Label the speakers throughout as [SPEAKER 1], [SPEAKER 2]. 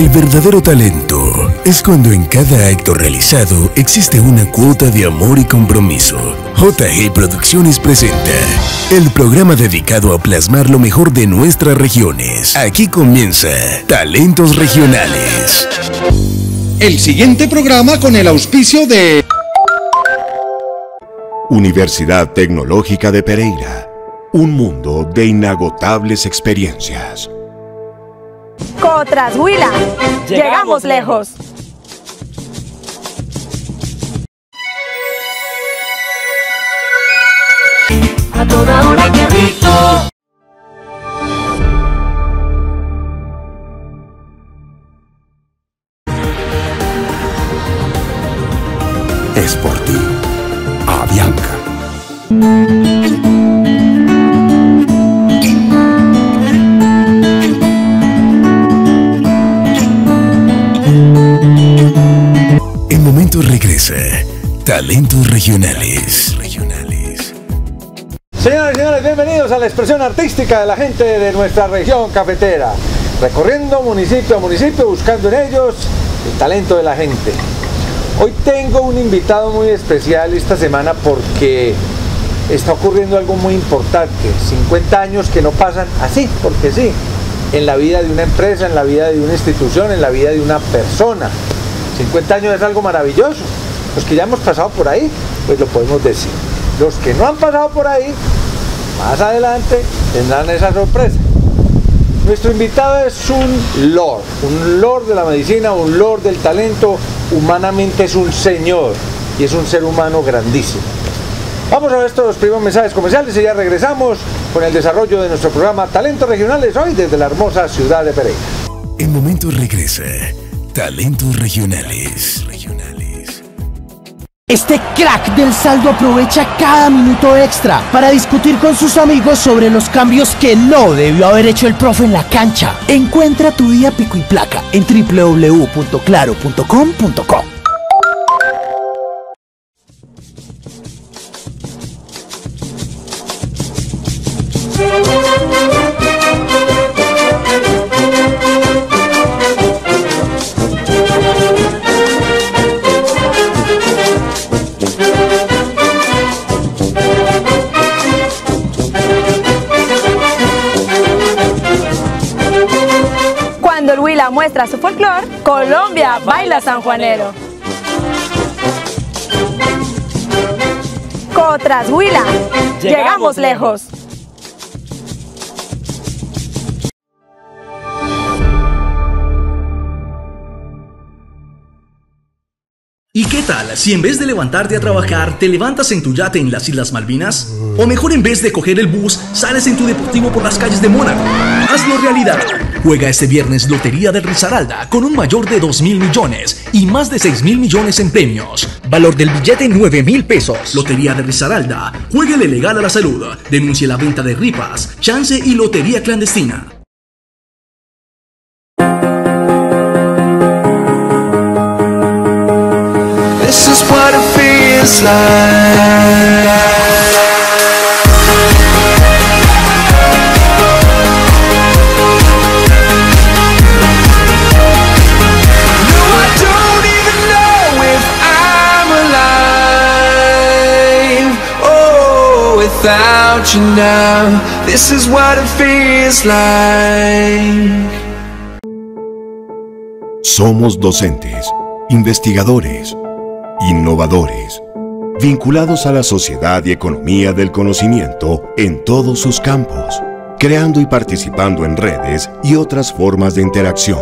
[SPEAKER 1] El verdadero talento es cuando en cada acto realizado existe una cuota de amor y compromiso. JG Producciones presenta el programa dedicado a plasmar lo mejor de nuestras regiones. Aquí comienza Talentos Regionales.
[SPEAKER 2] El siguiente programa con el auspicio de
[SPEAKER 3] Universidad Tecnológica de Pereira. Un mundo de inagotables experiencias.
[SPEAKER 4] Cotras Huila, llegamos lejos.
[SPEAKER 5] A toda hora, qué rico.
[SPEAKER 3] Es por ti, Avianca.
[SPEAKER 1] En momentos regresa Talentos Regionales.
[SPEAKER 6] Señoras y señores, bienvenidos a la expresión artística de la gente de nuestra región cafetera, recorriendo municipio a municipio, buscando en ellos el talento de la gente. Hoy tengo un invitado muy especial esta semana porque está ocurriendo algo muy importante. 50 años que no pasan así, porque sí, en la vida de una empresa, en la vida de una institución, en la vida de una persona. 50 años es algo maravilloso. Los que ya hemos pasado por ahí, pues lo podemos decir. Los que no han pasado por ahí, más adelante tendrán esa sorpresa. Nuestro invitado es un lord de la medicina, un lord del talento. Humanamente es un señor y es un ser humano grandísimo. Vamos a ver estos primeros mensajes comerciales y ya regresamos con el desarrollo de nuestro programa Talentos Regionales, hoy desde la hermosa ciudad de Pereira.
[SPEAKER 1] En momentos regresa Talentos Regionales.
[SPEAKER 7] Este crack del saldo aprovecha cada minuto extra para discutir con sus amigos sobre los cambios que no debió haber hecho el profe en la cancha. Encuentra tu día pico y placa en www.claro.com.co.
[SPEAKER 4] Cuando el Huila muestra su folclor, Colombia baila sanjuanero. Cotras Huila, llegamos lejos.
[SPEAKER 8] ¿Y qué tal si en vez de levantarte a trabajar te levantas en tu yate en las Islas Malvinas? O mejor, en vez de coger el bus, sales en tu deportivo por las calles de Mónaco. Hazlo realidad. Juega este viernes Lotería de Risaralda con un mayor de 2.000 millones y más de 6.000 millones en premios. Valor del billete 9.000 pesos. Lotería de Risaralda. Juéguele legal a la salud. Denuncie la venta de ripas, chance y lotería clandestina.
[SPEAKER 5] This is what it feels like. Without you now, this is what it feels like.
[SPEAKER 3] Somos docentes, investigadores, innovadores, vinculados a la sociedad y economía del conocimiento en todos sus campos, creando y participando en redes y otras formas de interacción.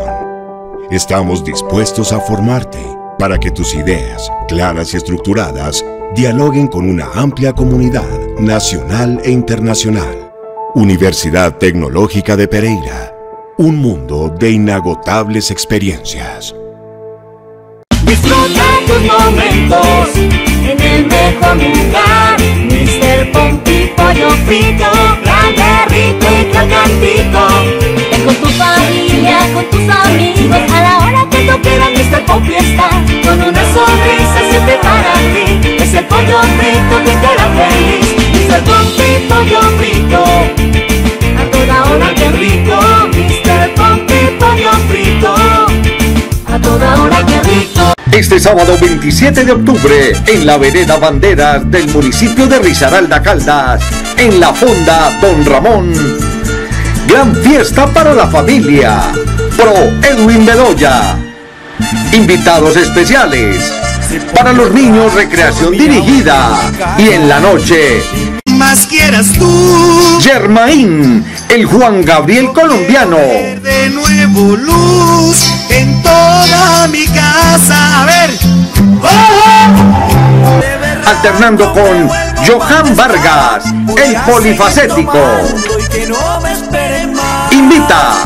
[SPEAKER 3] Estamos dispuestos a formarte para que tus ideas, claras y estructuradas, dialoguen con una amplia comunidad nacional e internacional. Universidad Tecnológica de Pereira. Un mundo de inagotables experiencias.
[SPEAKER 5] Disfruta tus momentos en el mejor lugar. Mr. Pompi Pollo Frito, grande, rico y crocantito. Ven con tu familia, con tus amigos, a la hora que tú quieras. Mr. Pompi está con una sonrisa siempre para ti. Es el pollo frito que te hará feliz. Mr. Pompi Pollo Frito, a toda hora, qué rico. Mr. Pompi Pollo Frito.
[SPEAKER 2] Este sábado 27 de octubre, en la vereda Banderas del municipio de Risaralda, Caldas, en la Fonda Don Ramón. Gran fiesta para la familia. Pro Edwin Bedoya. Invitados especiales. Para los niños, recreación dirigida. Y en la noche,
[SPEAKER 9] más quieras tú,
[SPEAKER 2] Germain, el Juan Gabriel colombiano.
[SPEAKER 9] De nuevo luz en toda mi casa. A ver,
[SPEAKER 2] Alternando con Johan Vargas, el polifacético. Invita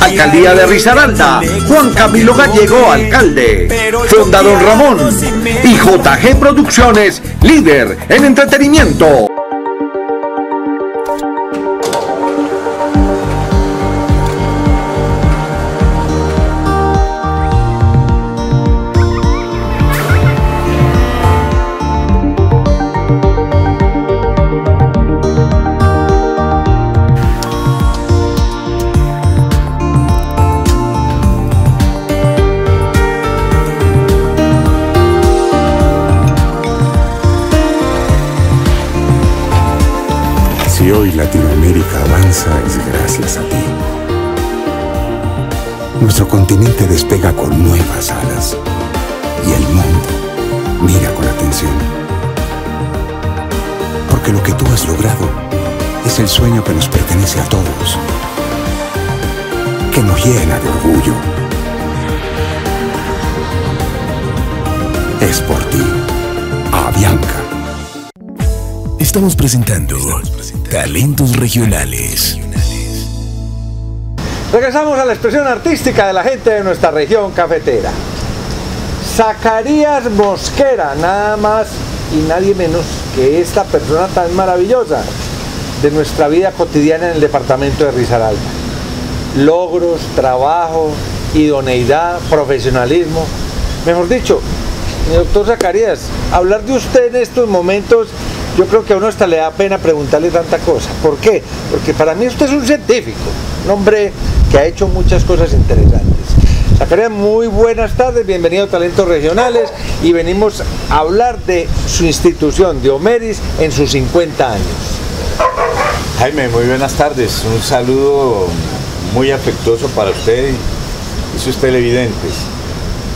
[SPEAKER 2] Alcaldía de Risaralda, Juan Camilo Gallego, alcalde, Fonda Don Ramón y JG Producciones, líder en entretenimiento.
[SPEAKER 10] Si hoy Latinoamérica avanza es gracias a ti. Nuestro continente despega con nuevas alas y el mundo mira con atención. Porque lo que tú has logrado es el sueño que nos pertenece a todos, que nos llena de orgullo. Es por ti, Avianca.
[SPEAKER 1] Estamos presentando Talentos Regionales.
[SPEAKER 6] Regresamos a la expresión artística de la gente de nuestra región cafetera. Zacarías Mosquera, nada más y nadie menos que esta persona tan maravillosa de nuestra vida cotidiana en el departamento de Risaralda. Logros, trabajo, idoneidad, profesionalismo. Mejor dicho, mi doctor Zacarías, hablar de usted en estos momentos, yo creo que a uno hasta le da pena preguntarle tanta cosa. ¿Por qué? Porque para mí usted es un científico, un hombre que ha hecho muchas cosas interesantes. Zacarías, muy buenas tardes, bienvenido a Talentos Regionales y venimos a hablar de su institución, de Omeris, en sus 50 años.
[SPEAKER 11] Jaime, muy buenas tardes, un saludo muy afectuoso para usted y sus televidentes.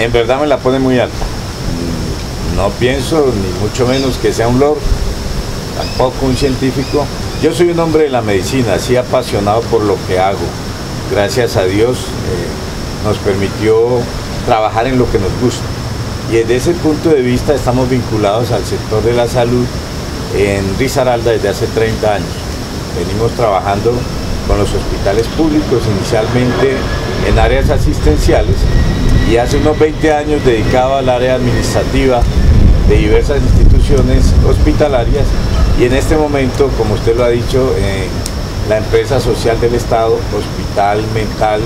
[SPEAKER 11] En verdad me la pone muy alta. No pienso ni mucho menos que sea un lord, tampoco un científico. Yo soy un hombre de la medicina, así apasionado por lo que hago. Gracias a Dios nos permitió trabajar en lo que nos gusta. Y desde ese punto de vista estamos vinculados al sector de la salud en Risaralda desde hace 30 años. Venimos trabajando con los hospitales públicos, inicialmente en áreas asistenciales, y hace unos 20 años dedicado al área administrativa de diversas instituciones hospitalarias, y en este momento, como usted lo ha dicho, la empresa social del Estado, Hospital Mental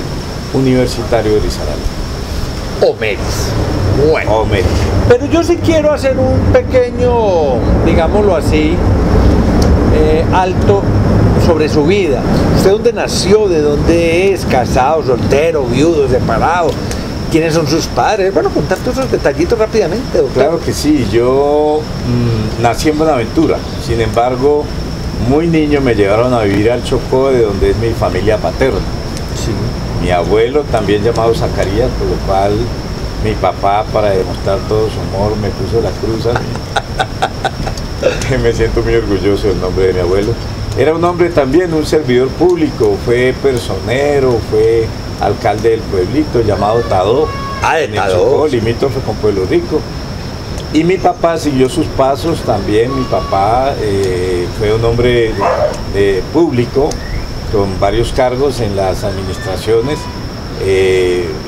[SPEAKER 11] Universitario de Risaralda.
[SPEAKER 6] Omeris. Bueno.
[SPEAKER 11] Omeris.
[SPEAKER 6] Pero yo sí quiero hacer un pequeño, digámoslo así, alto sobre su vida. ¿Usted dónde nació? ¿De dónde es? ¿Casado, soltero, viudo, separado? ¿Quiénes son sus padres? Bueno, contar todos esos detallitos rápidamente, doctor.
[SPEAKER 11] Claro que sí, yo nací en Buenaventura, sin embargo, muy niño me llevaron a vivir al Chocó, de donde es mi familia paterna.
[SPEAKER 6] Sí.
[SPEAKER 11] Mi abuelo, también llamado Zacarías, por lo cual mi papá, para demostrar todo su amor, me puso la cruz a mí. Me siento muy orgulloso del nombre de mi abuelo. Era un hombre también, un servidor público, fue personero, fue alcalde del pueblito llamado Tadó,
[SPEAKER 6] en el Chocó,
[SPEAKER 11] limítrofe con Pueblo Rico. Y mi papá siguió sus pasos también. Mi papá fue un hombre público con varios cargos en las administraciones,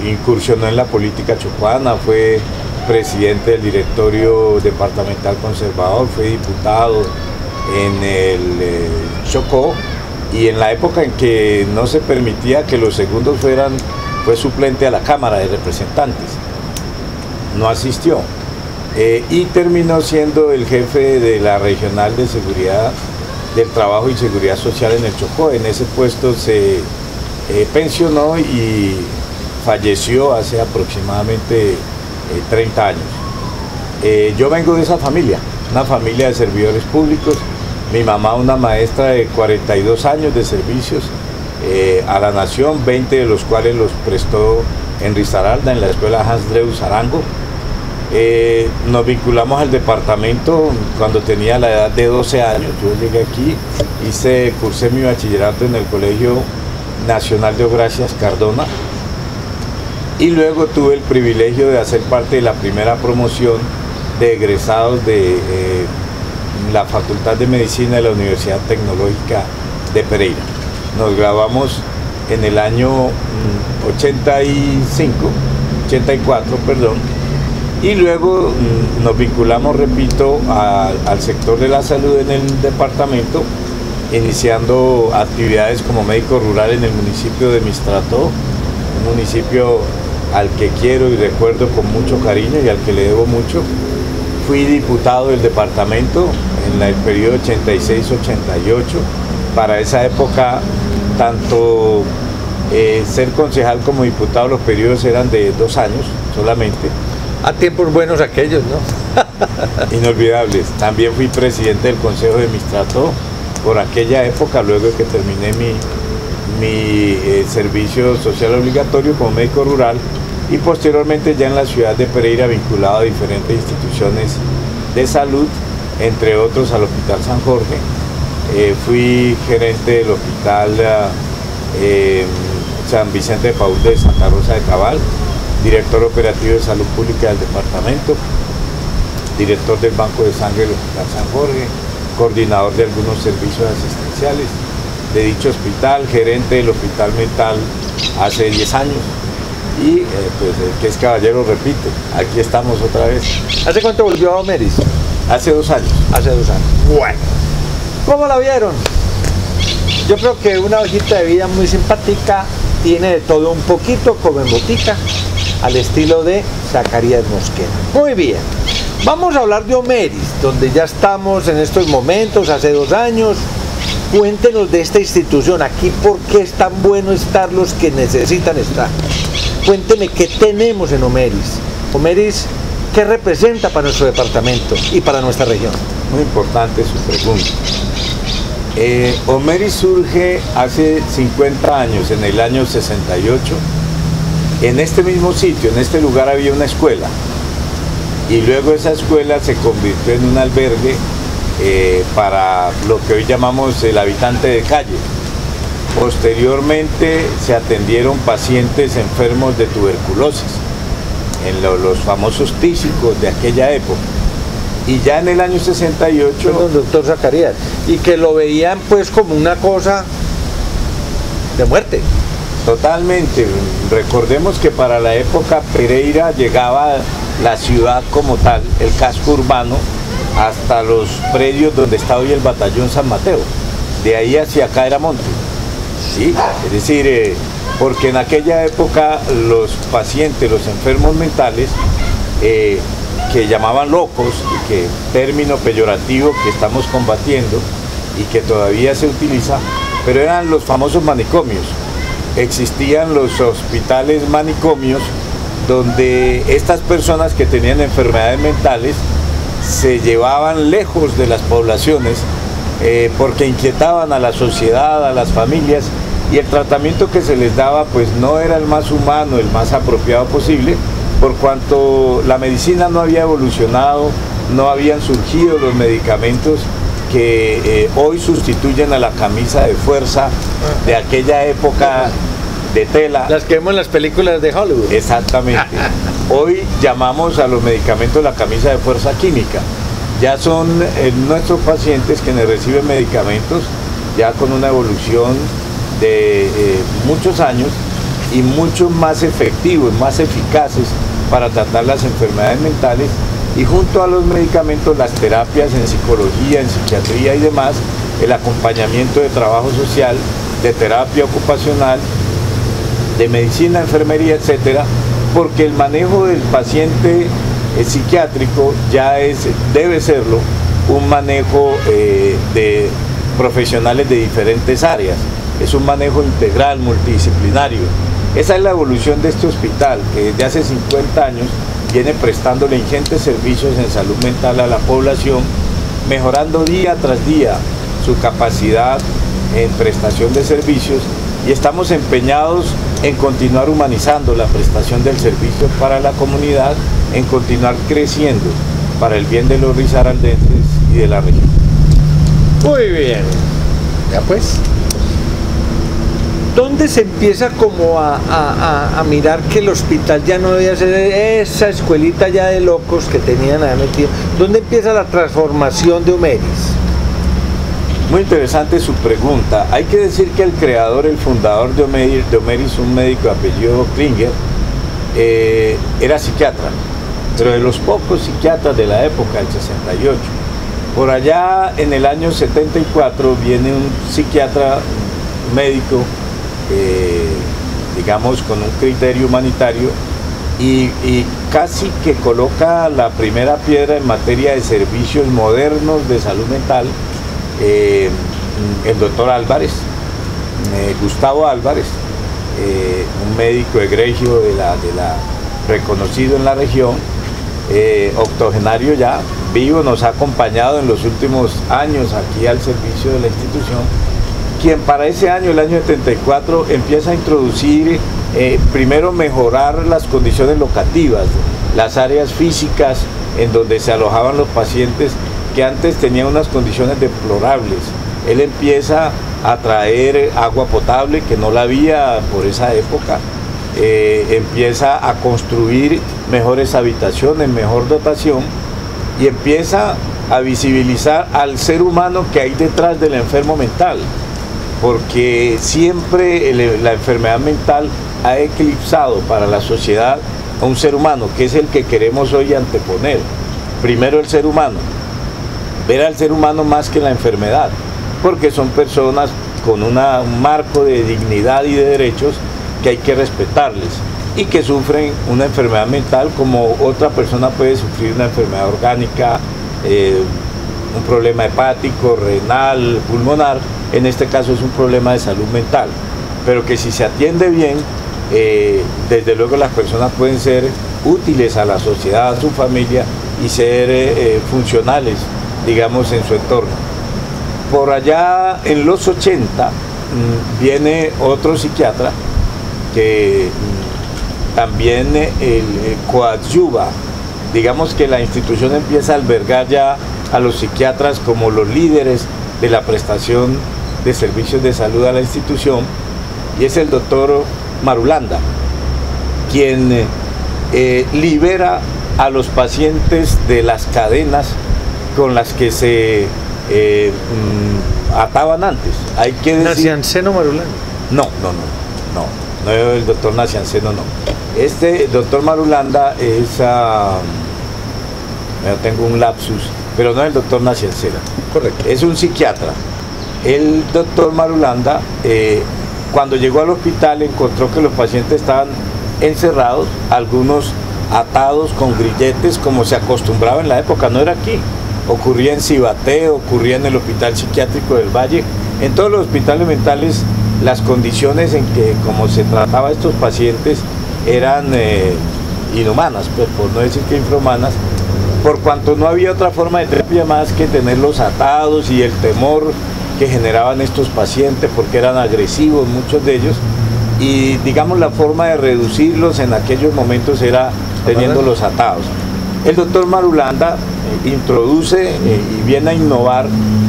[SPEAKER 11] incursionó en la política chocuana, fue presidente del directorio departamental conservador, fue diputado en el Chocó, y en la época en que no se permitía que los segundos fue suplente a la Cámara de Representantes, no asistió, y terminó siendo el jefe de la Regional de Seguridad del Trabajo y Seguridad Social en el Chocó. En ese puesto se pensionó y falleció hace aproximadamente 30 años. Yo vengo de esa familia, una familia de servidores públicos. Mi mamá, una maestra de 42 años de servicios a la nación, 20 de los cuales los prestó en Risaralda, en la escuela Hans Dreus Arango. Nos vinculamos al departamento cuando tenía la edad de 12 años. Yo llegué aquí, cursé mi bachillerato en el Colegio Nacional de Ogracias Cardona y luego tuve el privilegio de hacer parte de la primera promoción de egresados de la Facultad de Medicina de la Universidad Tecnológica de Pereira. Nos graduamos en el año 84, perdón, y luego nos vinculamos, repito, al sector de la salud en el departamento, iniciando actividades como médico rural en el municipio de Mistrató, un municipio al que quiero y recuerdo con mucho cariño y al que le debo mucho. Fui diputado del departamento en el periodo 86-88. Para esa época, tanto ser concejal como diputado, los periodos eran de 2 años solamente.
[SPEAKER 6] A tiempos buenos aquellos, ¿no?
[SPEAKER 11] Inolvidables. También fui presidente del Consejo de Mistrató por aquella época, luego de que terminé mi servicio social obligatorio como médico rural, y posteriormente ya en la ciudad de Pereira vinculado a diferentes instituciones de salud, entre otros al Hospital San Jorge. Fui gerente del Hospital San Vicente de Paúl de Santa Rosa de Cabal, director operativo de salud pública del departamento, director del Banco de Sangre del Hospital San Jorge, coordinador de algunos servicios asistenciales de dicho hospital, gerente del Hospital Mental hace 10 años. Y pues el que es caballero repite, aquí estamos otra vez.
[SPEAKER 6] ¿Hace cuánto volvió a Omeris?
[SPEAKER 11] Hace 2 años.
[SPEAKER 6] Hace 2 años. Bueno, ¿cómo la vieron? Yo creo que una hojita de vida muy simpática, tiene de todo un poquito, como en botica, al estilo de Zacarías Mosquera. Muy bien, vamos a hablar de Omeris, donde ya estamos en estos momentos, hace 2 años. Cuéntenos de esta institución, aquí por qué es tan bueno estar los que necesitan estar. Cuénteme qué tenemos en Omeris. Omeris, ¿qué representa para nuestro departamento y para nuestra región?
[SPEAKER 11] Muy importante su pregunta. Omeris surge hace 50 años, en el año 68. En este mismo sitio, en este lugar había una escuela. Y luego esa escuela se convirtió en un albergue para lo que hoy llamamos el habitante de calle. Posteriormente se atendieron pacientes enfermos de tuberculosis, en los famosos tísicos de aquella época. Y ya en el año 68...
[SPEAKER 6] Perdón, doctor Zacarías, y que lo veían pues como una cosa de muerte.
[SPEAKER 11] Totalmente. Recordemos que para la época Pereira llegaba la ciudad como tal, el casco urbano, hasta los predios donde está hoy el batallón San Mateo. De ahí hacia acá era monte. ¿Sí? Es decir, porque en aquella época los pacientes, los enfermos mentales, que llamaban locos, y que término peyorativo que estamos combatiendo y que todavía se utiliza, pero eran los famosos manicomios. Existían los hospitales manicomios donde estas personas que tenían enfermedades mentales se llevaban lejos de las poblaciones porque inquietaban a la sociedad, a las familias, y el tratamiento que se les daba pues no era el más humano, el más apropiado posible, por cuanto la medicina no había evolucionado, no habían surgido los medicamentos que hoy sustituyen a la camisa de fuerza de aquella época de tela.
[SPEAKER 6] Las que vemos en las películas de Hollywood.
[SPEAKER 11] Exactamente. Hoy llamamos a los medicamentos la camisa de fuerza química. Ya son nuestros pacientes quienes reciben medicamentos ya con una evolución de muchos años y mucho más efectivos, más eficaces para tratar las enfermedades mentales, y junto a los medicamentos las terapias en psicología, en psiquiatría y demás, el acompañamiento de trabajo social, de terapia ocupacional, de medicina, enfermería, etcétera, porque el manejo del paciente psiquiátrico ya debe serlo un manejo de profesionales de diferentes áreas, es un manejo integral, multidisciplinario. Esa es la evolución de este hospital, que desde hace 50 años viene prestándole ingentes servicios en salud mental a la población, mejorando día tras día su capacidad en prestación de servicios, y estamos empeñados en continuar humanizando la prestación del servicio para la comunidad, en continuar creciendo para el bien de los risaraldenses y de la región.
[SPEAKER 6] Muy bien, ya pues. ¿Dónde se empieza como a mirar que el hospital ya no debía ser esa escuelita ya de locos que tenían ahí metido? ¿Dónde empieza la transformación de Omeris?
[SPEAKER 11] Muy interesante su pregunta. Hay que decir que el creador, el fundador de Omeris, un médico de apellido Klinger, era psiquiatra, pero de los pocos psiquiatras de la época, del 68. Por allá en el año 74 viene un psiquiatra médico, digamos con un criterio humanitario, y casi que coloca la primera piedra en materia de servicios modernos de salud mental, el doctor Álvarez, Gustavo Álvarez, un médico egregio reconocido en la región, octogenario ya, vivo, nos ha acompañado en los últimos años aquí al servicio de la institución, quien para ese año, el año 74, empieza a introducir, primero mejorar las condiciones locativas, las áreas físicas en donde se alojaban los pacientes, que antes tenían unas condiciones deplorables. Él empieza a traer agua potable, que no la había por esa época, empieza a construir mejores habitaciones, mejor dotación, y empieza a visibilizar al ser humano que hay detrás del enfermo mental, porque siempre la enfermedad mental ha eclipsado para la sociedad a un ser humano, que es el que queremos hoy anteponer. Primero el ser humano, ver al ser humano más que la enfermedad, porque son personas con un marco de dignidad y de derechos que hay que respetarles, y que sufren una enfermedad mental como otra persona puede sufrir una enfermedad orgánica, un problema hepático, renal, pulmonar. En este caso es un problema de salud mental, pero que si se atiende bien, desde luego las personas pueden ser útiles a la sociedad, a su familia, y ser funcionales, digamos, en su entorno. Por allá en los 80 viene otro psiquiatra que también coadyuva, digamos que la institución empieza a albergar ya a los psiquiatras como los líderes de la prestación de servicios de salud a la institución, y es el doctor Marulanda, quien libera a los pacientes de las cadenas con las que se ataban antes. Hay que decir...
[SPEAKER 6] ¿Nacianceno Marulanda?
[SPEAKER 11] No, el doctor Nacianceno no. Este doctor Marulanda es, tengo un lapsus, pero no es el doctor Nacianceno. Correcto. Es un psiquiatra. El doctor Marulanda, cuando llegó al hospital, encontró que los pacientes estaban encerrados, algunos atados con grilletes, como se acostumbraba en la época, no era aquí. Ocurría en Cibaté, ocurría en el Hospital Psiquiátrico del Valle. En todos los hospitales mentales, las condiciones en que, como se trataba a estos pacientes, eran inhumanas, pues, por no decir que infrahumanas, por cuanto no había otra forma de terapia más que tenerlos atados, y el temor que generaban estos pacientes, porque eran agresivos muchos de ellos, y digamos la forma de reducirlos en aquellos momentos era teniéndolos atados. El doctor Marulanda introduce y viene a innovar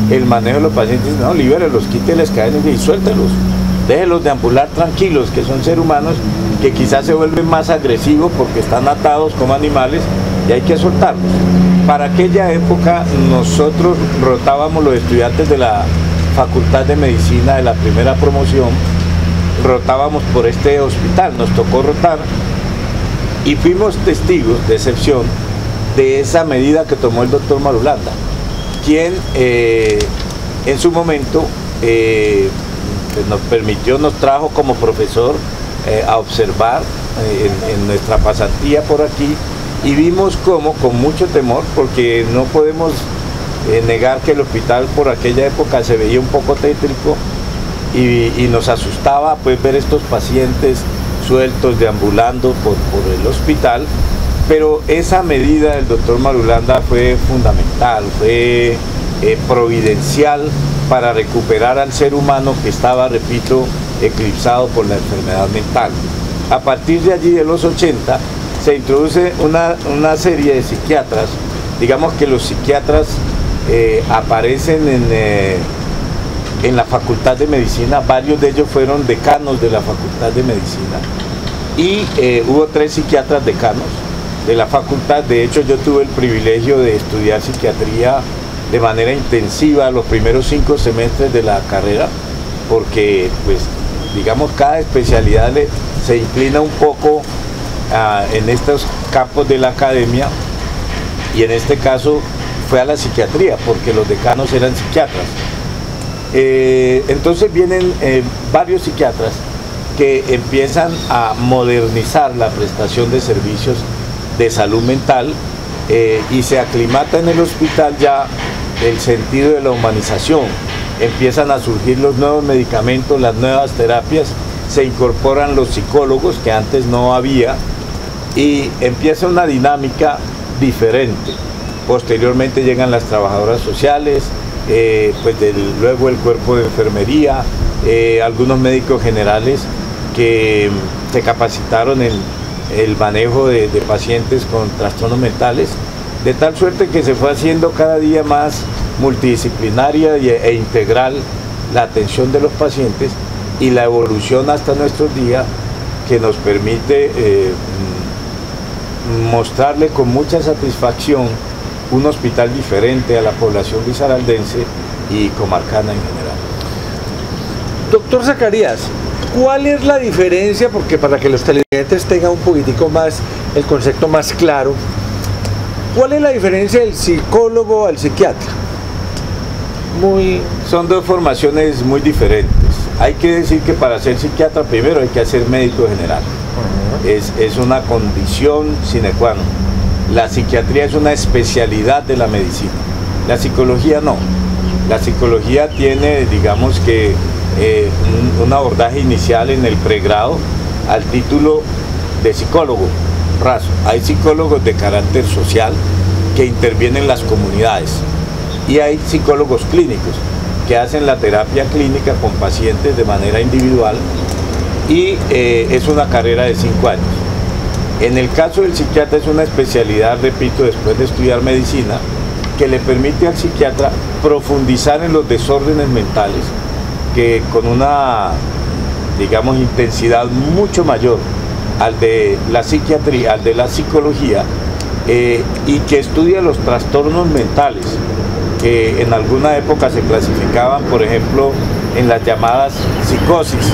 [SPEAKER 11] el manejo de los pacientes. No, libérelos, quíteles cadenas y suéltelos, déjelos de ambular tranquilos, que son seres humanos que quizás se vuelven más agresivos porque están atados como animales, y hay que soltarlos. Para aquella época nosotros rotábamos, los estudiantes de la Facultad de Medicina de la primera promoción, rotábamos por este hospital, nos tocó rotar, y fuimos testigos de excepción de esa medida que tomó el doctor Marulanda, quien en su momento nos permitió, nos trajo como profesor a observar en nuestra pasantía por aquí, y vimos cómo, con mucho temor, porque no podemos negar que el hospital por aquella época se veía un poco tétrico, y nos asustaba pues ver estos pacientes sueltos deambulando por el hospital, Pero esa medida del doctor Marulanda fue fundamental, fue providencial para recuperar al ser humano que estaba, repito, eclipsado por la enfermedad mental. A partir de allí, de los 80, se introduce una serie de psiquiatras. Digamos que los psiquiatras aparecen en la Facultad de Medicina. Varios de ellos fueron decanos de la Facultad de Medicina. Y hubo 3 psiquiatras decanos de la facultad. De hecho, yo tuve el privilegio de estudiar psiquiatría de manera intensiva los primeros 5 semestres de la carrera, porque, pues, digamos, cada especialidad se inclina un poco en estos campos de la academia, y en este caso fue a la psiquiatría, porque los decanos eran psiquiatras. Entonces vienen varios psiquiatras que empiezan a modernizar la prestación de servicios de salud mental, y se aclimata en el hospital ya el sentido de la humanización. Empiezan a surgir los nuevos medicamentos, las nuevas terapias, se incorporan los psicólogos que antes no había, y empieza una dinámica diferente. Posteriormente llegan las trabajadoras sociales, luego el cuerpo de enfermería, algunos médicos generales que se capacitaron en el manejo de pacientes con trastornos mentales, de tal suerte que se fue haciendo cada día más multidisciplinaria e integral la atención de los pacientes, y la evolución hasta nuestros días, que nos permite mostrarle con mucha satisfacción un hospital diferente a la población risaraldense y comarcana en general.
[SPEAKER 6] Doctor Zacarías, ¿cuál es la diferencia? Porque para que los televidentes tengan un poquitico más el concepto más claro, ¿cuál es la diferencia del psicólogo al psiquiatra?
[SPEAKER 11] Son dos formaciones muy diferentes. Hay que decir que para ser psiquiatra primero hay que ser médico general. Es una condición sine qua non. La psiquiatría es una especialidad de la medicina. La psicología no. La psicología tiene, digamos que, un abordaje inicial en el pregrado al título de psicólogo raso. Hay psicólogos de carácter social que intervienen en las comunidades, y hay psicólogos clínicos que hacen la terapia clínica con pacientes de manera individual, y es una carrera de 5 años. En el caso del psiquiatra es una especialidad, repito, después de estudiar medicina, que le permite al psiquiatra profundizar en los desórdenes mentales, que con una, digamos, intensidad mucho mayor al de la psiquiatría, al de la psicología, y que estudia los trastornos mentales, que en alguna época se clasificaban, por ejemplo, en las llamadas psicosis,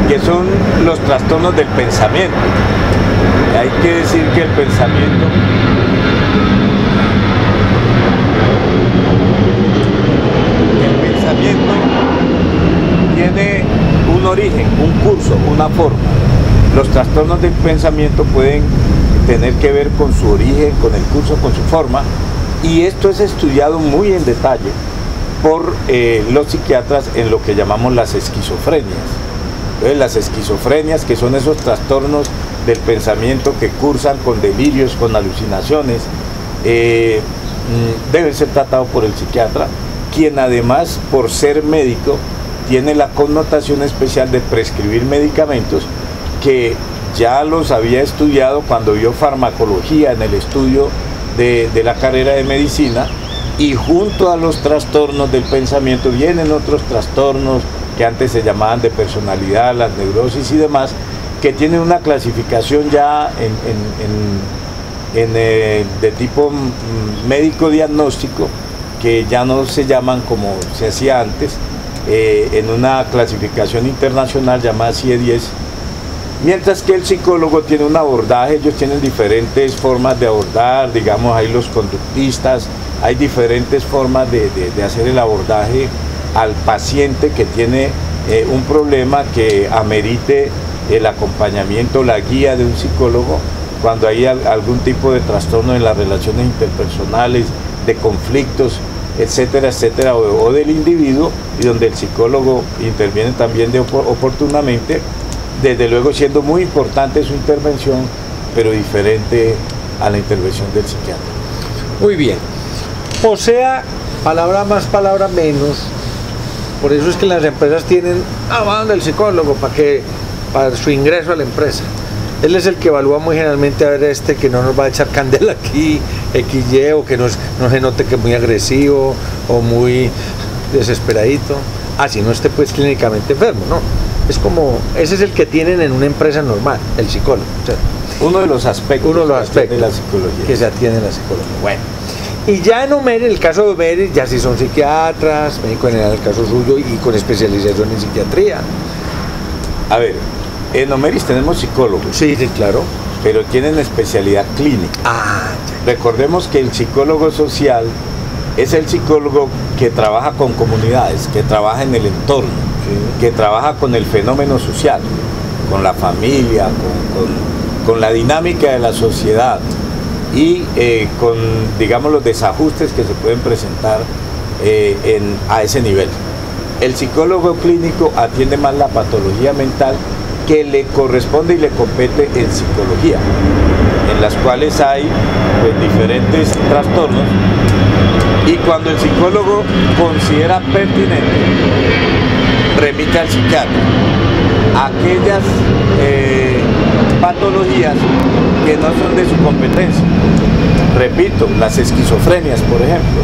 [SPEAKER 11] que son los trastornos del pensamiento. Hay que decir que el pensamiento tiene un origen, un curso, una forma. Los trastornos del pensamiento pueden tener que ver con su origen, con el curso, con su forma, y esto es estudiado muy en detalle por los psiquiatras en lo que llamamos las esquizofrenias. Entonces, las esquizofrenias, que son esos trastornos del pensamiento que cursan con delirios, con alucinaciones, deben ser tratados por el psiquiatra, quien además, por ser médico, tiene la connotación especial de prescribir medicamentos que ya los había estudiado cuando vio farmacología en el estudio de la carrera de medicina, y junto a los trastornos del pensamiento vienen otros trastornos que antes se llamaban de personalidad, las neurosis y demás, que tienen una clasificación ya de tipo médico diagnóstico, que ya no se llaman como se hacía antes, en una clasificación internacional llamada CIE-10, mientras que el psicólogo tiene un abordaje. Ellos tienen diferentes formas de abordar, digamos, hay los conductistas, hay diferentes formas de hacer el abordaje al paciente que tiene un problema que amerite el acompañamiento, la guía de un psicólogo, cuando hay algún tipo de trastorno en las relaciones interpersonales, de conflictos, etcétera, etcétera, o del individuo, y donde el psicólogo interviene también oportunamente, desde luego siendo muy importante su intervención pero diferente a la intervención del psiquiatra.
[SPEAKER 6] Muy bien. O sea, palabra más, palabra menos. Por eso es que las empresas tienen a mano el psicólogo para su ingreso a la empresa. Él es el que evalúa muy generalmente a ver que no nos va a echar candela aquí, XY, o que no se note que es muy agresivo o muy desesperadito. Si no esté pues clínicamente enfermo, ¿no? Es como, ese es el que tienen en una empresa normal, el psicólogo. O sea,
[SPEAKER 11] uno de los aspectos
[SPEAKER 6] de la
[SPEAKER 11] psicología.
[SPEAKER 6] Que se atiende en la psicología. Bueno. Y ya en Omeris, el caso de Omeris, ya sí son psiquiatras, médico general, el caso suyo, y con especialización en psiquiatría.
[SPEAKER 11] A ver, en Omeris tenemos psicólogos.
[SPEAKER 6] Sí, claro.
[SPEAKER 11] Pero tienen especialidad clínica.
[SPEAKER 6] Ya.
[SPEAKER 11] Recordemos que el psicólogo social es el psicólogo que trabaja con comunidades, que trabaja en el entorno, que trabaja con el fenómeno social, con la familia, con la dinámica de la sociedad y con, digamos, los desajustes que se pueden presentar a ese nivel. El psicólogo clínico atiende más la patología mental que le corresponde y le compete en psicología, en las cuales hay pues, diferentes trastornos, y cuando el psicólogo considera pertinente, remite al psiquiatra aquellas patologías que no son de su competencia. Repito, las esquizofrenias, por ejemplo.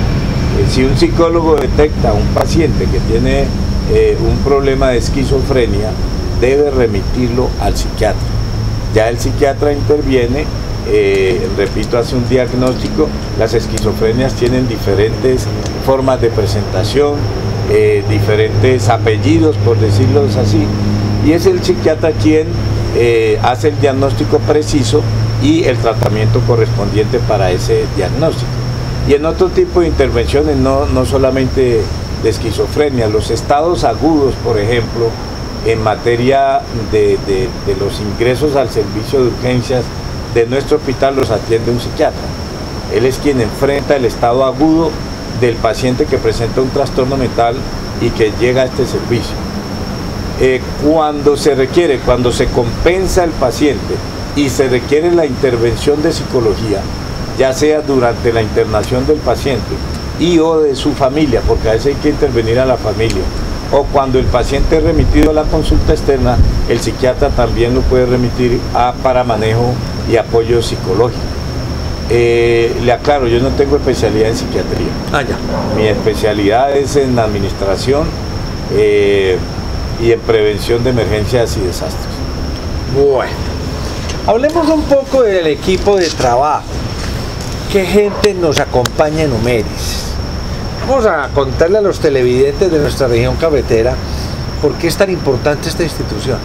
[SPEAKER 11] Si un psicólogo detecta a un paciente que tiene un problema de esquizofrenia, debe remitirlo al psiquiatra. Ya el psiquiatra interviene, repito, hace un diagnóstico. Las esquizofrenias tienen diferentes formas de presentación, diferentes apellidos, por decirlo así, y es el psiquiatra quien hace el diagnóstico preciso y el tratamiento correspondiente para ese diagnóstico. Y en otro tipo de intervenciones, no solamente de esquizofrenia, los estados agudos, por ejemplo, en materia de los ingresos al servicio de urgencias de nuestro hospital, los atiende un psiquiatra. Él es quien enfrenta el estado agudo del paciente que presenta un trastorno mental y que llega a este servicio. Cuando se requiere, cuando se compensa el paciente y se requiere la intervención de psicología, ya sea durante la internación del paciente y o de su familia, porque a veces hay que intervenir a la familia, o cuando el paciente es remitido a la consulta externa, el psiquiatra también lo puede remitir para manejo y apoyo psicológico. Le aclaro, yo no tengo especialidad en psiquiatría.
[SPEAKER 6] Ya.
[SPEAKER 11] Mi especialidad es en administración y en prevención de emergencias y desastres.
[SPEAKER 6] Bueno, hablemos un poco del equipo de trabajo. ¿Qué gente nos acompaña en Omeris? Vamos a contarle a los televidentes de nuestra región cafetera por qué es tan importante esta institución.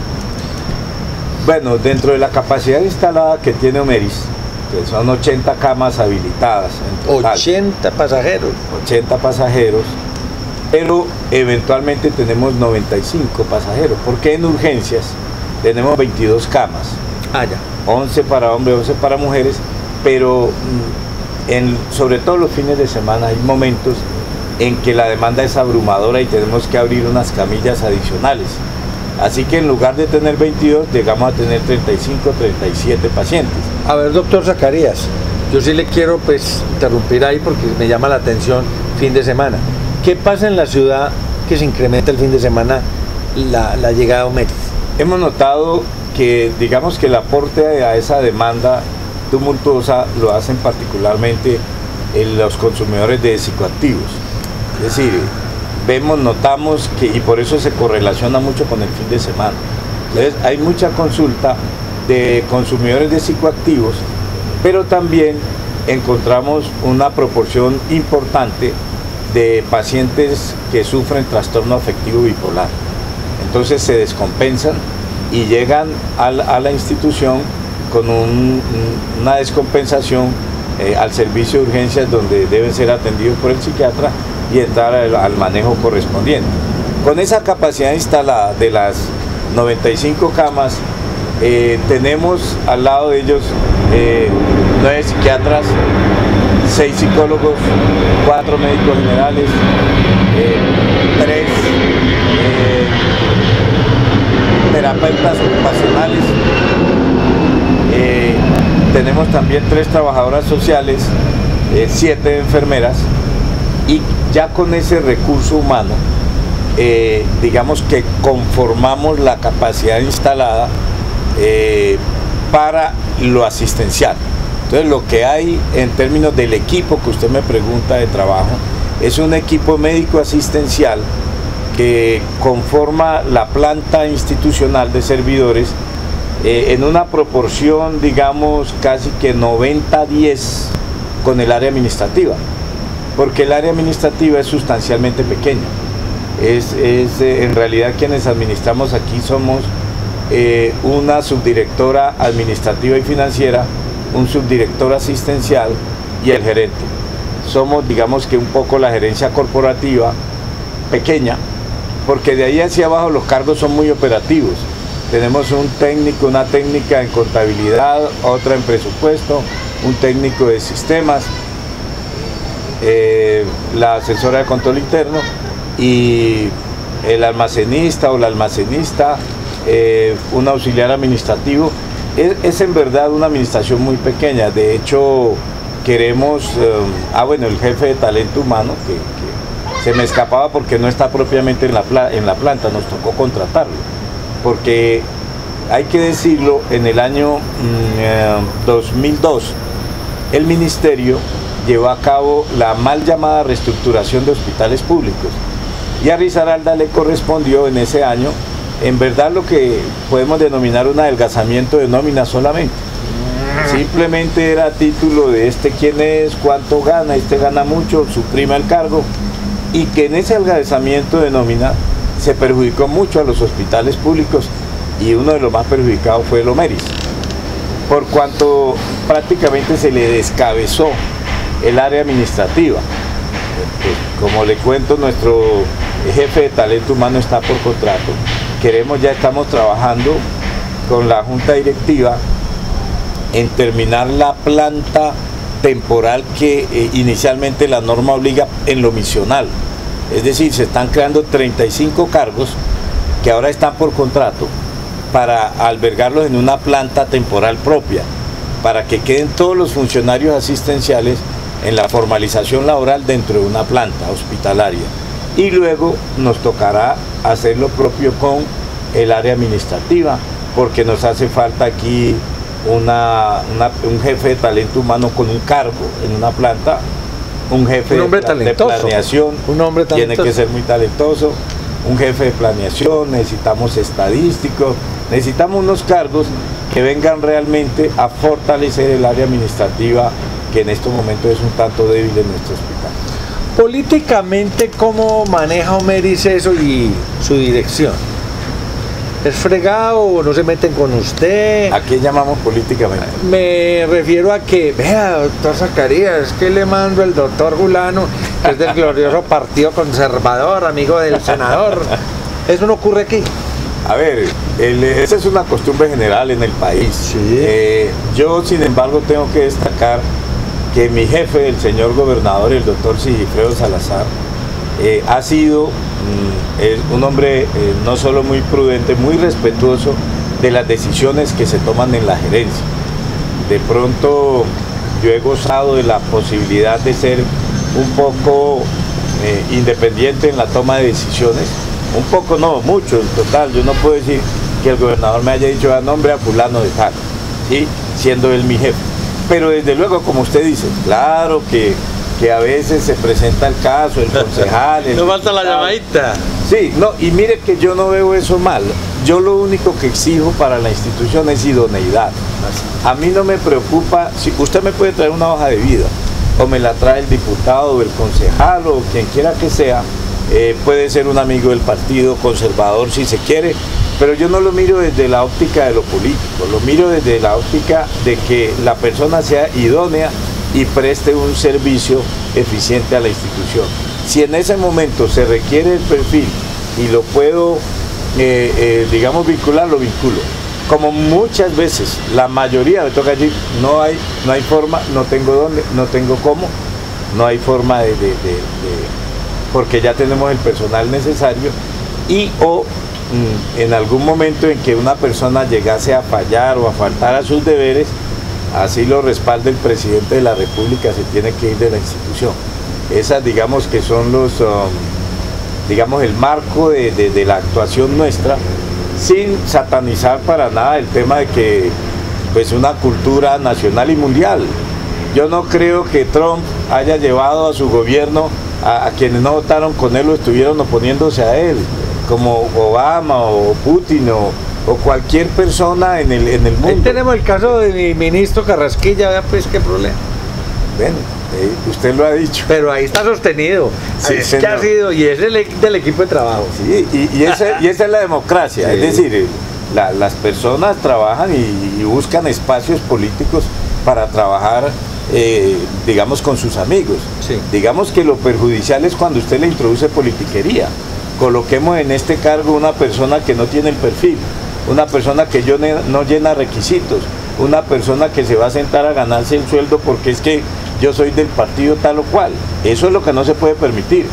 [SPEAKER 11] Bueno, dentro de la capacidad instalada que tiene Omeris, que son 80 camas habilitadas en total,
[SPEAKER 6] 80 pasajeros.
[SPEAKER 11] 80 pasajeros, pero eventualmente tenemos 95 pasajeros, porque en urgencias tenemos 22 camas,
[SPEAKER 6] ya.
[SPEAKER 11] 11 para hombres, 11 para mujeres, pero sobre todo los fines de semana hay momentos en que la demanda es abrumadora y tenemos que abrir unas camillas adicionales. Así que en lugar de tener 22, llegamos a tener 35, 37 pacientes.
[SPEAKER 6] A ver, doctor Zacarías, yo sí le quiero pues interrumpir ahí porque me llama la atención fin de semana. ¿Qué pasa en la ciudad que se incrementa el fin de semana la llegada a Omeris?
[SPEAKER 11] Hemos notado que, digamos que el aporte a esa demanda tumultuosa lo hacen particularmente los consumidores de psicoactivos. Es decir, notamos que, y por eso se correlaciona mucho con el fin de semana. Entonces, hay mucha consulta de consumidores de psicoactivos, pero también encontramos una proporción importante de pacientes que sufren trastorno afectivo bipolar. Entonces se descompensan y llegan a la institución con una descompensación al servicio de urgencias, donde deben ser atendidos por el psiquiatra y entrar al manejo correspondiente. Con esa capacidad instalada de las 95 camas, tenemos al lado de ellos 9 psiquiatras, 6 psicólogos, 4 médicos generales, 3 terapeutas ocupacionales, tenemos también 3 trabajadoras sociales, 7 enfermeras, y ya con ese recurso humano, digamos que conformamos la capacidad instalada para lo asistencial. Entonces lo que hay en términos del equipo que usted me pregunta de trabajo, es un equipo médico asistencial que conforma la planta institucional de servidores en una proporción, digamos, casi que 90-10 con el área administrativa, porque el área administrativa es sustancialmente pequeña. En realidad quienes administramos aquí somos una subdirectora administrativa y financiera, un subdirector asistencial y el gerente. Somos, digamos que un poco la gerencia corporativa pequeña, porque de ahí hacia abajo los cargos son muy operativos. Tenemos un técnico, una técnica en contabilidad, otra en presupuesto, un técnico de sistemas, la asesora de control interno y el almacenista o la almacenista, un auxiliar administrativo. Es en verdad una administración muy pequeña. De hecho, queremos, bueno, el jefe de talento humano, que se me escapaba porque no está propiamente en la planta, nos tocó contratarlo, porque hay que decirlo, en el año 2002, el ministerio llevó a cabo la mal llamada reestructuración de hospitales públicos, y a Risaralda le correspondió en ese año, en verdad, lo que podemos denominar un adelgazamiento de nómina solamente. Simplemente era título de este quién es, cuánto gana, este gana mucho, suprima el cargo, y que en ese adelgazamiento de nómina se perjudicó mucho a los hospitales públicos, y uno de los más perjudicados fue el Omeris, por cuanto prácticamente se le descabezó el área administrativa. Como le cuento, nuestro jefe de talento humano está por contrato. Ya estamos trabajando con la junta directiva en terminar la planta temporal que inicialmente la norma obliga en lo misional. Es decir, se están creando 35 cargos que ahora están por contrato para albergarlos en una planta temporal propia, para que queden todos los funcionarios asistenciales en la formalización laboral dentro de una planta hospitalaria. Y luego nos tocará hacer lo propio con el área administrativa, porque nos hace falta aquí un jefe de talento humano con un cargo en una planta, un jefe de planeación, tiene que ser muy talentoso, un jefe de planeación, necesitamos estadísticos, necesitamos unos cargos que vengan realmente a fortalecer el área administrativa, que en estos momentos es un tanto débil en nuestro hospital.
[SPEAKER 6] Políticamente, ¿cómo maneja Omeris eso y su dirección? ¿Es fregado o no se meten con usted?
[SPEAKER 11] ¿A qué llamamos políticamente?
[SPEAKER 6] Me refiero a que, vea, doctor Zacarías, es que le mando el doctor Julano, que es del glorioso Partido Conservador, amigo del senador. ¿Eso no ocurre aquí?
[SPEAKER 11] A ver, esa es una costumbre general en el país.
[SPEAKER 6] Sí.
[SPEAKER 11] Yo, sin embargo, tengo que destacar que mi jefe, el señor gobernador, el doctor Sigifredo Salazar, ha sido un hombre no solo muy prudente, muy respetuoso de las decisiones que se toman en la gerencia. De pronto yo he gozado de la posibilidad de ser un poco independiente en la toma de decisiones, un poco no, mucho en total. Yo no puedo decir que el gobernador me haya dicho a nombre a fulano de tal, ¿sí? Siendo él mi jefe. Pero desde luego, como usted dice, claro que a veces se presenta el caso, el concejal...
[SPEAKER 6] No falta la llamadita.
[SPEAKER 11] Sí, no, y mire que yo no veo eso mal. Yo lo único que exijo para la institución es idoneidad. A mí no me preocupa, si usted me puede traer una hoja de vida, o me la trae el diputado o el concejal o quien quiera que sea, puede ser un amigo del partido conservador si se quiere, pero yo no lo miro desde la óptica de lo político, lo miro desde la óptica de que la persona sea idónea y preste un servicio eficiente a la institución. Si en ese momento se requiere el perfil y lo puedo, digamos, vincular, lo vinculo. Como muchas veces, la mayoría me toca decir, no hay forma, no tengo dónde, no tengo cómo, no hay forma porque ya tenemos el personal necesario, y o en algún momento en que una persona llegase a fallar o a faltar a sus deberes, así lo respalda el presidente de la República, se tiene que ir de la institución. Esas, digamos, que son los, digamos, el marco de la actuación nuestra, sin satanizar para nada el tema de que, pues, una cultura nacional y mundial. Yo no creo que Trump haya llevado a su gobierno a quienes no votaron con él o estuvieron oponiéndose a él, como Obama o Putin o cualquier persona en el mundo.
[SPEAKER 6] Ahí tenemos el caso de mi ministro Carrasquilla, vea pues qué problema.
[SPEAKER 11] Bueno, usted lo ha dicho.
[SPEAKER 6] Pero ahí está sostenido.
[SPEAKER 11] Sí,
[SPEAKER 6] es que ha sido, y es del equipo de trabajo.
[SPEAKER 11] Sí, y esa es la democracia. Sí. Es decir, las personas trabajan y buscan espacios políticos para trabajar, digamos, con sus amigos. Sí. Digamos que lo perjudicial es cuando usted le introduce politiquería. Coloquemos en este cargo una persona que no tiene el perfil, una persona que no llena requisitos, una persona que se va a sentar a ganarse el sueldo porque es que yo soy del partido tal o cual. Eso es lo que no se puede permitir,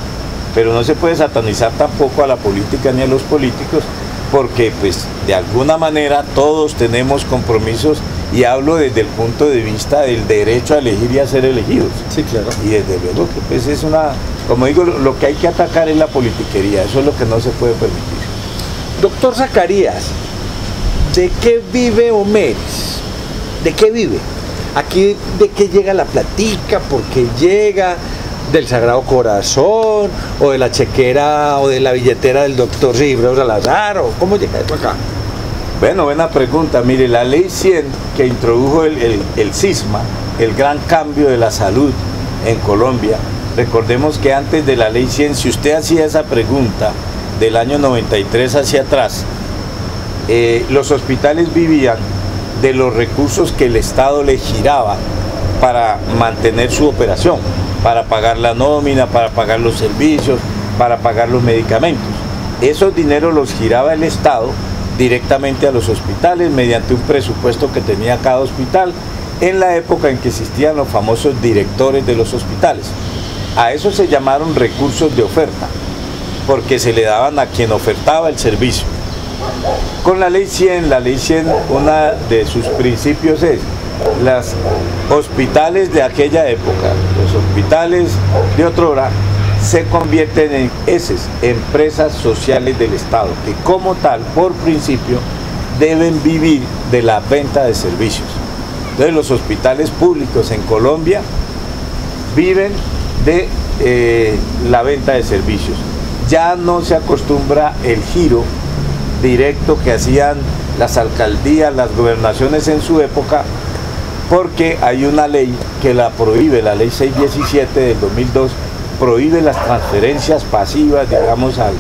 [SPEAKER 11] pero no se puede satanizar tampoco a la política ni a los políticos, porque pues de alguna manera todos tenemos compromisos, y hablo desde el punto de vista del derecho a elegir y a ser elegidos.
[SPEAKER 6] Sí, claro.
[SPEAKER 11] Y desde luego que pues es una, como digo, lo que hay que atacar es la politiquería, eso es lo que no se puede permitir.
[SPEAKER 6] Doctor Zacarías, ¿de qué vive Omeris? ¿De qué vive? Aquí, ¿de qué llega la platica? ¿Por qué llega? ¿Del Sagrado Corazón? ¿O de la chequera o de la billetera del doctor Sigifredo Salazar? ¿O cómo llega esto acá?
[SPEAKER 11] Bueno, buena pregunta. Mire, la ley 100 que introdujo el CISMA, el gran cambio de la salud en Colombia, recordemos que antes de la ley 100, si usted hacía esa pregunta del año 93 hacia atrás, los hospitales vivían de los recursos que el Estado le giraba para mantener su operación, para pagar la nómina, para pagar los servicios, para pagar los medicamentos. Esos dineros los giraba el Estado directamente a los hospitales mediante un presupuesto que tenía cada hospital en la época en que existían los famosos directores de los hospitales. A eso se llamaron recursos de oferta, porque se le daban a quien ofertaba el servicio. Con la ley 100, una de sus principios es los hospitales de aquella época, los hospitales de otrora, se convierten en empresas sociales del Estado, que como tal, por principio, deben vivir de la venta de servicios. Entonces los hospitales públicos en Colombia viven de la venta de servicios. Ya no se acostumbra el giro directo que hacían las alcaldías, las gobernaciones en su época, porque hay una ley que la prohíbe, la ley 617 del 2002, prohíbe las transferencias pasivas, digamos, a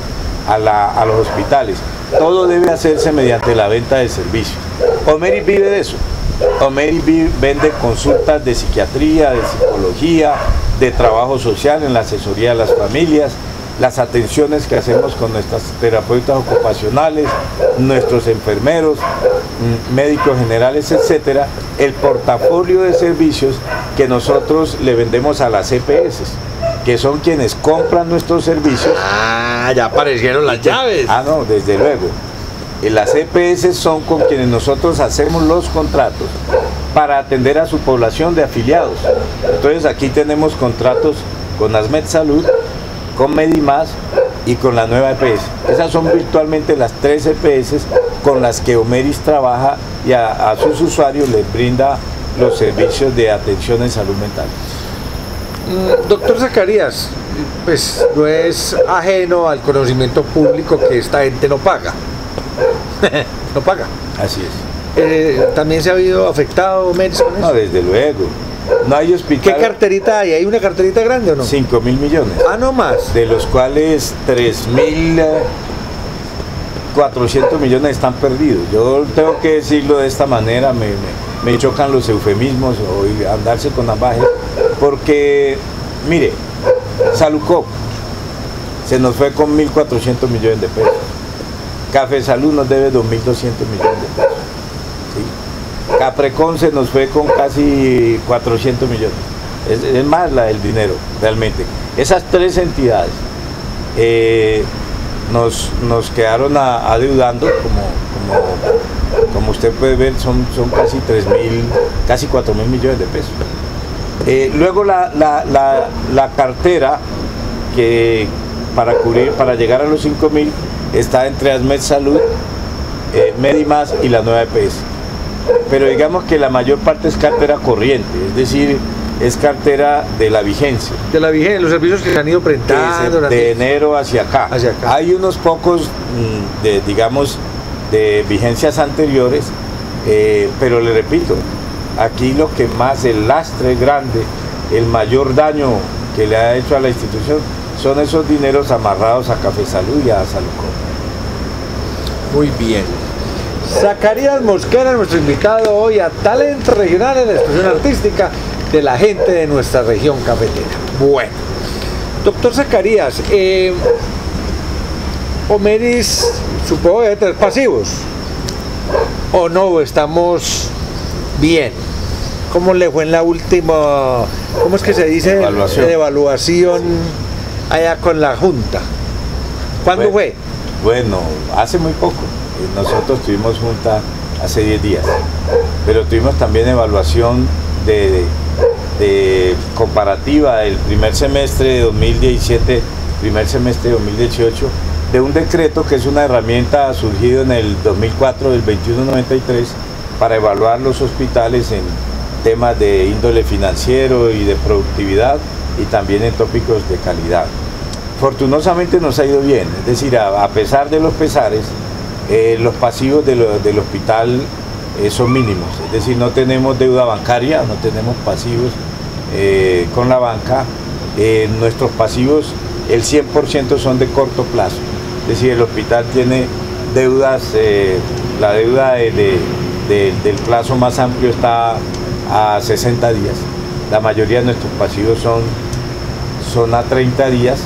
[SPEAKER 11] los hospitales. Todo debe hacerse mediante la venta de servicios. Omeris vive de eso. Omeris vende consultas de psiquiatría, de psicología, de trabajo social en la asesoría de las familias, las atenciones que hacemos con nuestras terapeutas ocupacionales, nuestros enfermeros, médicos generales, etcétera, el portafolio de servicios que nosotros le vendemos a las EPS, que son quienes compran nuestros servicios.
[SPEAKER 6] Ah, ya aparecieron las llaves.
[SPEAKER 11] Ah, no, desde luego. Las EPS son con quienes nosotros hacemos los contratos para atender a su población de afiliados. Entonces aquí tenemos contratos con Asmed Salud, con Medimás y con la nueva EPS. Esas son virtualmente las 3 EPS con las que Omeris trabaja y a sus usuarios les brinda los servicios de atención en salud mental.
[SPEAKER 6] Doctor Zacarías, pues no es ajeno al conocimiento público que esta gente no paga. No paga.
[SPEAKER 11] Así es.
[SPEAKER 6] ¿También se ha habido afectado Omeris con eso?
[SPEAKER 11] No, desde luego. No hay hospital.
[SPEAKER 6] ¿Qué carterita hay? ¿Hay una carterita grande o no?
[SPEAKER 11] 5.000 millones.
[SPEAKER 6] Ah, no más.
[SPEAKER 11] De los cuales 3.400 millones están perdidos. Yo tengo que decirlo de esta manera, me chocan los eufemismos o andarse con ambajes, porque, mire, Salucop se nos fue con 1.400 millones de pesos. Café Salud nos debe 2.200 millones de pesos. ¿Sí? Caprecon se nos fue con casi 400 millones. Es más el dinero, realmente. Esas 3 entidades nos quedaron adeudando como Como usted puede ver, son casi 3.000, casi 4.000 millones de pesos. Luego la cartera que para llegar a los 5.000 está entre ASMED Salud, Medimás y la nueva EPS. Pero digamos que la mayor parte es cartera corriente, es decir, es cartera de la vigencia.
[SPEAKER 6] De la vigencia, los servicios que se han ido prestando.
[SPEAKER 11] De enero hacia acá. Hay unos pocos, digamos, de vigencias anteriores, pero le repito, aquí lo que más, el lastre grande, el mayor daño que le ha hecho a la institución son esos dineros amarrados a Café Salud y a Salucor.
[SPEAKER 6] Muy bien. Zacarías Mosquera, nuestro invitado hoy a Talento Regional en la expresión artística de la gente de nuestra región cafetera. Bueno, doctor Zacarías, Omeris supongo que debe tener pasivos, ¿o no? ¿Estamos bien? ¿Cómo le fue en la última, cómo es que se dice? Evaluación allá con la Junta. ¿Cuándo fue?
[SPEAKER 11] Bueno, hace muy poco. Nosotros tuvimos junta hace 10 días, pero tuvimos también evaluación de comparativa del primer semestre de 2017, primer semestre de 2018, de un decreto que es una herramienta surgido en el 2004 del 2193 para evaluar los hospitales en temas de índole financiero y de productividad y también en tópicos de calidad. Afortunadamente nos ha ido bien, es decir, a pesar de los pesares, los pasivos del hospital son mínimos, es decir, no tenemos deuda bancaria, no tenemos pasivos con la banca, nuestros pasivos el 100% son de corto plazo, es decir, el hospital tiene deudas, la deuda del plazo más amplio está a 60 días, la mayoría de nuestros pasivos son a 30 días,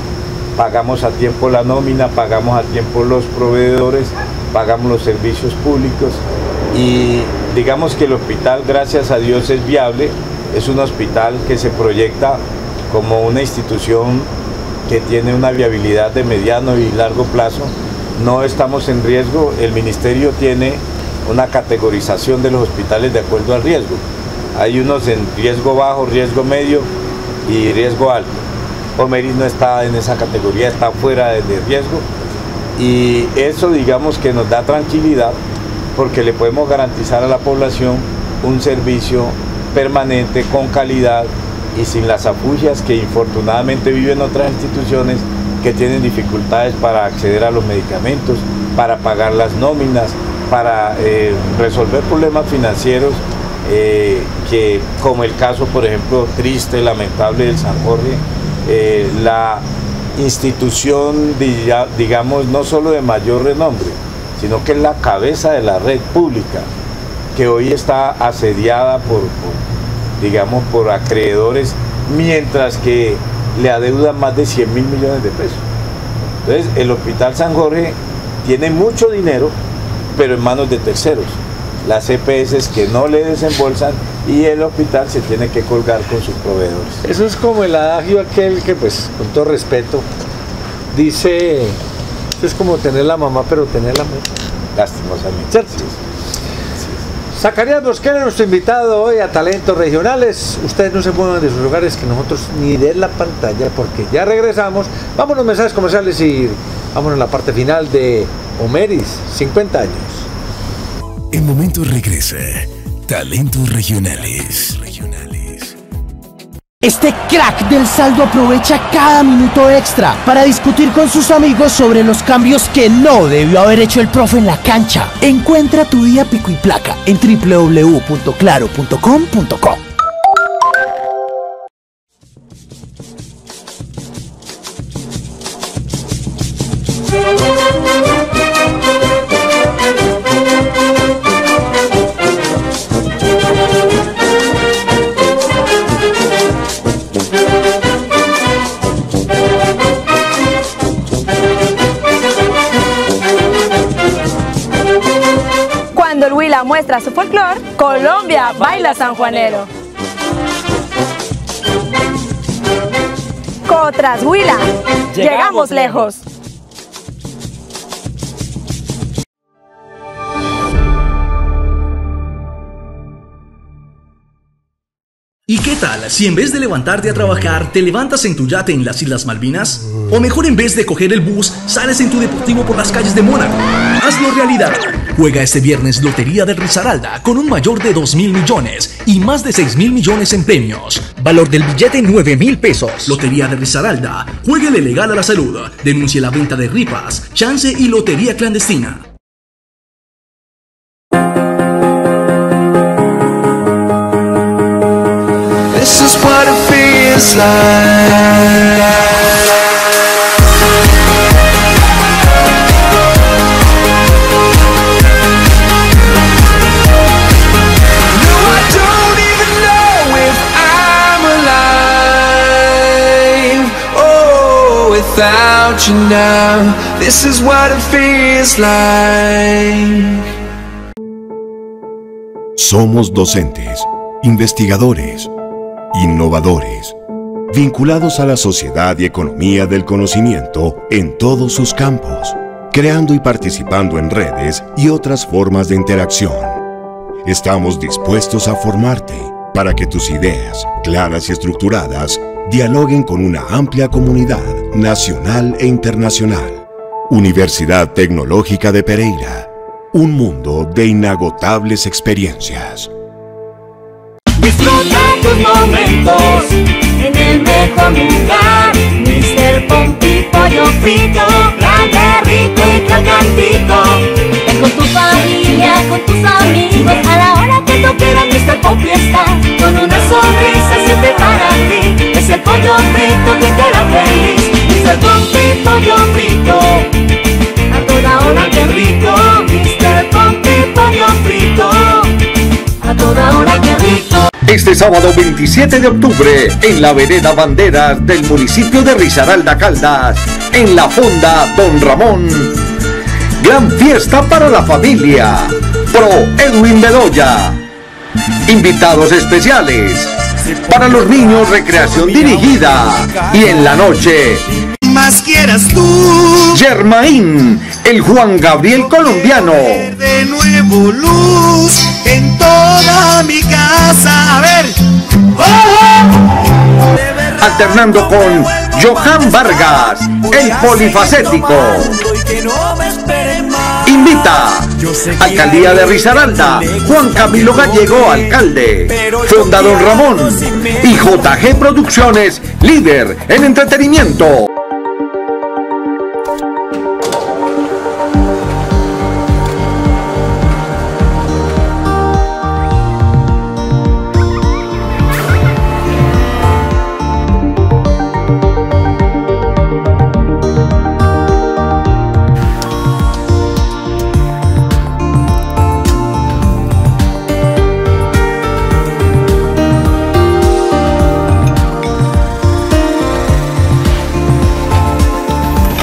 [SPEAKER 11] pagamos a tiempo la nómina, pagamos a tiempo los proveedores, pagamos los servicios públicos y digamos que el hospital, gracias a Dios, es viable, es un hospital que se proyecta como una institución que tiene una viabilidad de mediano y largo plazo, no estamos en riesgo, el ministerio tiene una categorización de los hospitales de acuerdo al riesgo, hay unos en riesgo bajo, riesgo medio y riesgo alto. Omeris no está en esa categoría, está fuera de riesgo y eso digamos que nos da tranquilidad porque le podemos garantizar a la población un servicio permanente, con calidad y sin las afugias que infortunadamente viven otras instituciones que tienen dificultades para acceder a los medicamentos, para pagar las nóminas, para resolver problemas financieros que, como el caso por ejemplo triste, lamentable del San Jorge, la institución, digamos, no solo de mayor renombre, sino que es la cabeza de la red pública, que hoy está asediada por acreedores, mientras que le adeudan más de 100.000 millones de pesos. Entonces, el Hospital San Jorge tiene mucho dinero, pero en manos de terceros. Las EPS que no le desembolsan y el hospital se tiene que colgar con sus proveedores.
[SPEAKER 6] Eso es como el adagio aquel que, pues, con todo respeto, dice, eso es como tener la mamá, pero tener la mujer.
[SPEAKER 11] Lastimosamente.
[SPEAKER 6] ¿Cierto? Sí. Zacarías Mosquera, nuestro invitado hoy a Talentos Regionales. Ustedes no se muevan de sus lugares, que nosotros ni de la pantalla, porque ya regresamos. Vámonos a los mensajes comerciales y vámonos a la parte final de Omeris, 50 años.
[SPEAKER 1] En momentos regresa Talentos Regionales.
[SPEAKER 7] Este crack del saldo aprovecha cada minuto extra para discutir con sus amigos sobre los cambios que no debió haber hecho el profe en la cancha. Encuentra tu día pico y placa en www.claro.com.co.
[SPEAKER 4] Cuando el Huila muestra su folclor, Colombia baila sanjuanero. Cotras Huila, llegamos lejos.
[SPEAKER 8] ¿Y qué tal si en vez de levantarte a trabajar te levantas en tu yate en las Islas Malvinas? O mejor, en vez de coger el bus, sales en tu deportivo por las calles de Mónaco. Hazlo realidad. Juega este viernes Lotería de Risaralda con un mayor de 2.000 millones y más de 6.000 millones en premios. Valor del billete 9.000 pesos. Lotería de Risaralda. Juéguele legal a la salud. Denuncie la venta de ripas, chance y lotería clandestina.
[SPEAKER 9] This is what it feels like. No, I don't even know if I'm alive. Oh, without you now, this is what it feels like.
[SPEAKER 3] Somos docentes, investigadores, innovadores, vinculados a la sociedad y economía del conocimiento en todos sus campos, creando y participando en redes y otras formas de interacción. Estamos dispuestos a formarte para que tus ideas, claras y estructuradas, dialoguen con una amplia comunidad nacional e internacional. Universidad Tecnológica de Pereira, un mundo de inagotables experiencias.
[SPEAKER 5] Disfruta tus momentos en el mejor lugar. Mr. Pompi Pollo Frito, grande, rico y crocantito. Ven con tu familia, con tus amigos, a la hora que tú quieras. Mr. Pompi está con una sonrisa siempre para ti. Es el pollo frito que te hará feliz. Mr. Pompi Pollo Frito, a toda hora que rico. Mr. Pompi Pollo Frito, a toda hora que rico.
[SPEAKER 2] Este sábado 27 de octubre, en la vereda Banderas del municipio de Risaralda, Caldas, en la Fonda Don Ramón, gran fiesta para la familia. Pro Edwin Bedoya. Invitados especiales. Para los niños, recreación dirigida. Y en la noche,
[SPEAKER 9] más quieras tú,
[SPEAKER 2] Germain, el Juan Gabriel colombiano.
[SPEAKER 9] de nuevo luz en toda mi casa. A ver,
[SPEAKER 2] Alternando con Johan Vargas, el polifacético. Invita Alcaldía de Risaralda, Juan Camilo Gallego, alcalde, Fonda Don Ramón y JG Producciones, líder en entretenimiento.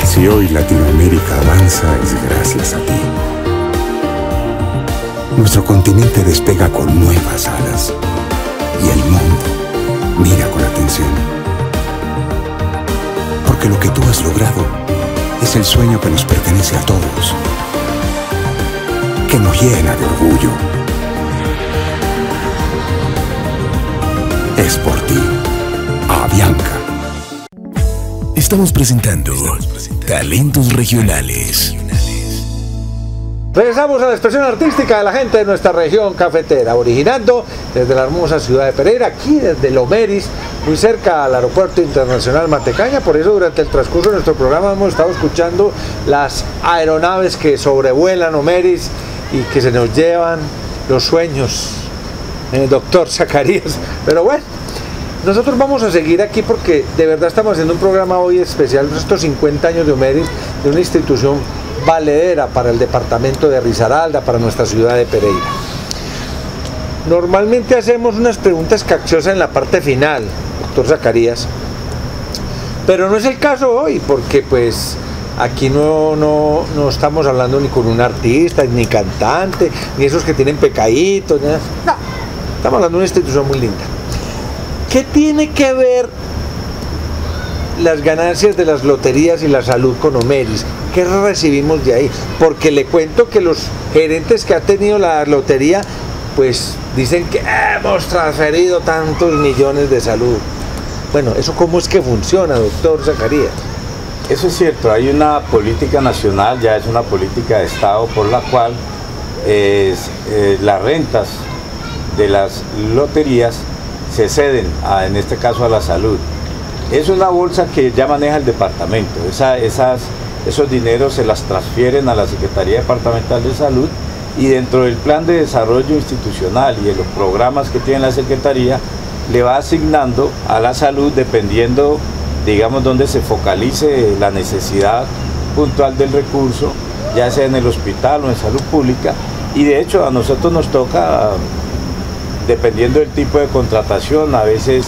[SPEAKER 10] Si hoy Latinoamérica avanza es gracias a ti. Nuestro continente despega con nuevas alas y el mundo mira con atención. Porque lo que tú has logrado es el sueño que nos pertenece a todos, que nos llena de orgullo. Es por ti, Avianca.
[SPEAKER 1] Estamos presentando Talentos Regionales.
[SPEAKER 6] Regresamos a la expresión artística de la gente de nuestra región cafetera, originando desde la hermosa ciudad de Pereira, aquí desde Lomeris, muy cerca al Aeropuerto Internacional Matecaña. Por eso durante el transcurso de nuestro programa hemos estado escuchando las aeronaves que sobrevuelan Lomeris y que se nos llevan los sueños, doctor Zacarías. Pero bueno, nosotros vamos a seguir aquí porque de verdad estamos haciendo un programa hoy especial, estos 50 años de Lomeris, de una institución valedera para el departamento de Risaralda, para nuestra ciudad de Pereira. Normalmente hacemos unas preguntas capciosas en la parte final, doctor Zacarías, pero no es el caso hoy, porque pues aquí no estamos hablando ni con un artista, ni cantante, ni esos que tienen pecaditos, no, estamos hablando de una institución muy linda. ¿Qué tiene que ver las ganancias de las loterías y la salud con Lomeris? ¿Qué recibimos de ahí? Porque le cuento que los gerentes que ha tenido la lotería, pues dicen que hemos transferido tantos millones de salud. Bueno, ¿eso cómo es que funciona, doctor Zacarías?
[SPEAKER 11] Eso es cierto, hay una política nacional, ya es una política de Estado por la cual las rentas de las loterías se ceden, en este caso a la salud. Es una bolsa que ya maneja el departamento, esos dineros se las transfieren a la Secretaría Departamental de Salud y dentro del plan de desarrollo institucional y de los programas que tiene la Secretaría le va asignando a la salud dependiendo, digamos, donde se focalice la necesidad puntual del recurso, ya sea en el hospital o en salud pública, y de hecho a nosotros nos toca, dependiendo del tipo de contratación, a veces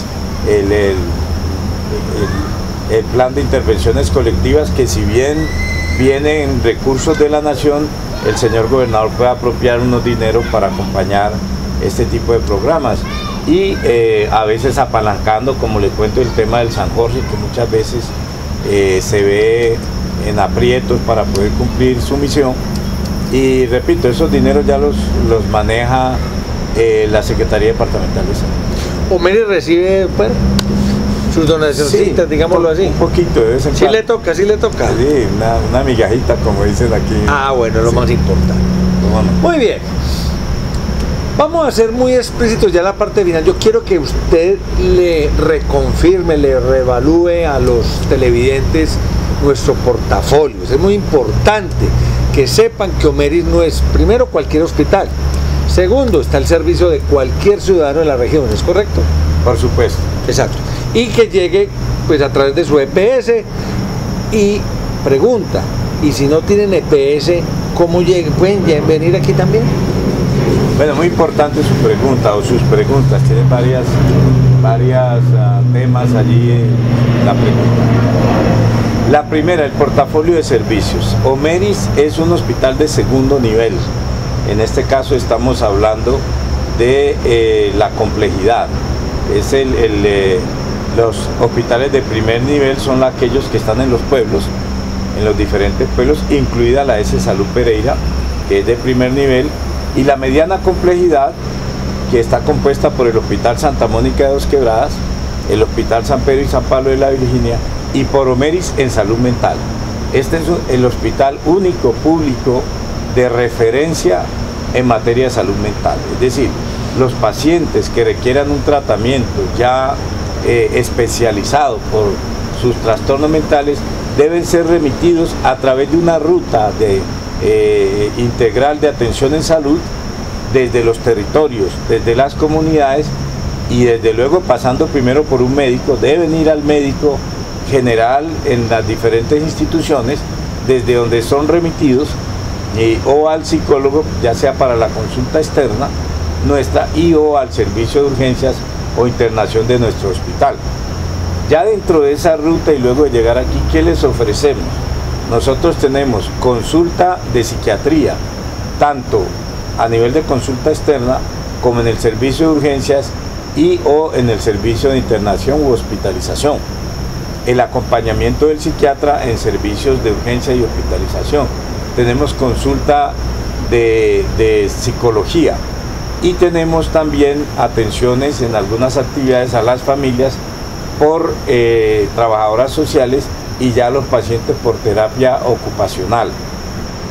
[SPEAKER 11] el plan de intervenciones colectivas, que si bien vienen recursos de la nación, el señor gobernador puede apropiar unos dineros para acompañar este tipo de programas. Y a veces apalancando, como le cuento, el tema del San Jorge, que muchas veces se ve en aprietos para poder cumplir su misión. Y repito, esos dineros ya los maneja la Secretaría Departamental de Salud.
[SPEAKER 6] Omeris recibe, bueno, sus donaciones, digámoslo así.
[SPEAKER 11] Un poquito, de vez en cuando.
[SPEAKER 6] Sí le toca.
[SPEAKER 11] Sí, una migajita, como dicen aquí.
[SPEAKER 6] Ah, bueno, lo más importante. Muy bien. Vamos a ser muy explícitos ya en la parte final. Yo quiero que usted le reconfirme, le reevalúe a los televidentes nuestro portafolio. Es muy importante que sepan que Omeris no es, primero, cualquier hospital. Segundo, está el servicio de cualquier ciudadano de la región, ¿es correcto?
[SPEAKER 11] Por supuesto.
[SPEAKER 6] Exacto. Y que llegue pues a través de su EPS. Y pregunta, ¿y si no tienen EPS, cómo llegan? ¿Pueden venir aquí también?
[SPEAKER 11] Bueno, muy importante su pregunta o sus preguntas. Tienen varias temas allí en la pregunta. La primera, el portafolio de servicios. Omeris es un hospital de segundo nivel. En este caso estamos hablando de la complejidad. Los hospitales de primer nivel son aquellos que están en los pueblos, en los diferentes pueblos, incluida la S. Salud Pereira, que es de primer nivel, y la mediana complejidad, que está compuesta por el Hospital Santa Mónica de Dos Quebradas, el Hospital San Pedro y San Pablo de la Virginia, y por Omeris en salud mental. Este es el hospital único público de referencia en materia de salud mental. Es decir, los pacientes que requieran un tratamiento ya especializado por sus trastornos mentales deben ser remitidos a través de una ruta integral de atención en salud desde los territorios, desde las comunidades y desde luego pasando primero por un médico. Deben ir al médico general en las diferentes instituciones desde donde son remitidos o al psicólogo, ya sea para la consulta externa nuestra y o al servicio de urgencias o internación de nuestro hospital. Ya dentro de esa ruta y luego de llegar aquí, ¿qué les ofrecemos? Nosotros tenemos consulta de psiquiatría, tanto a nivel de consulta externa como en el servicio de urgencias y o en el servicio de internación u hospitalización. El acompañamiento del psiquiatra en servicios de urgencia y hospitalización. Tenemos consulta de psicología y tenemos también atenciones en algunas actividades a las familias por trabajadoras sociales y ya los pacientes por terapia ocupacional.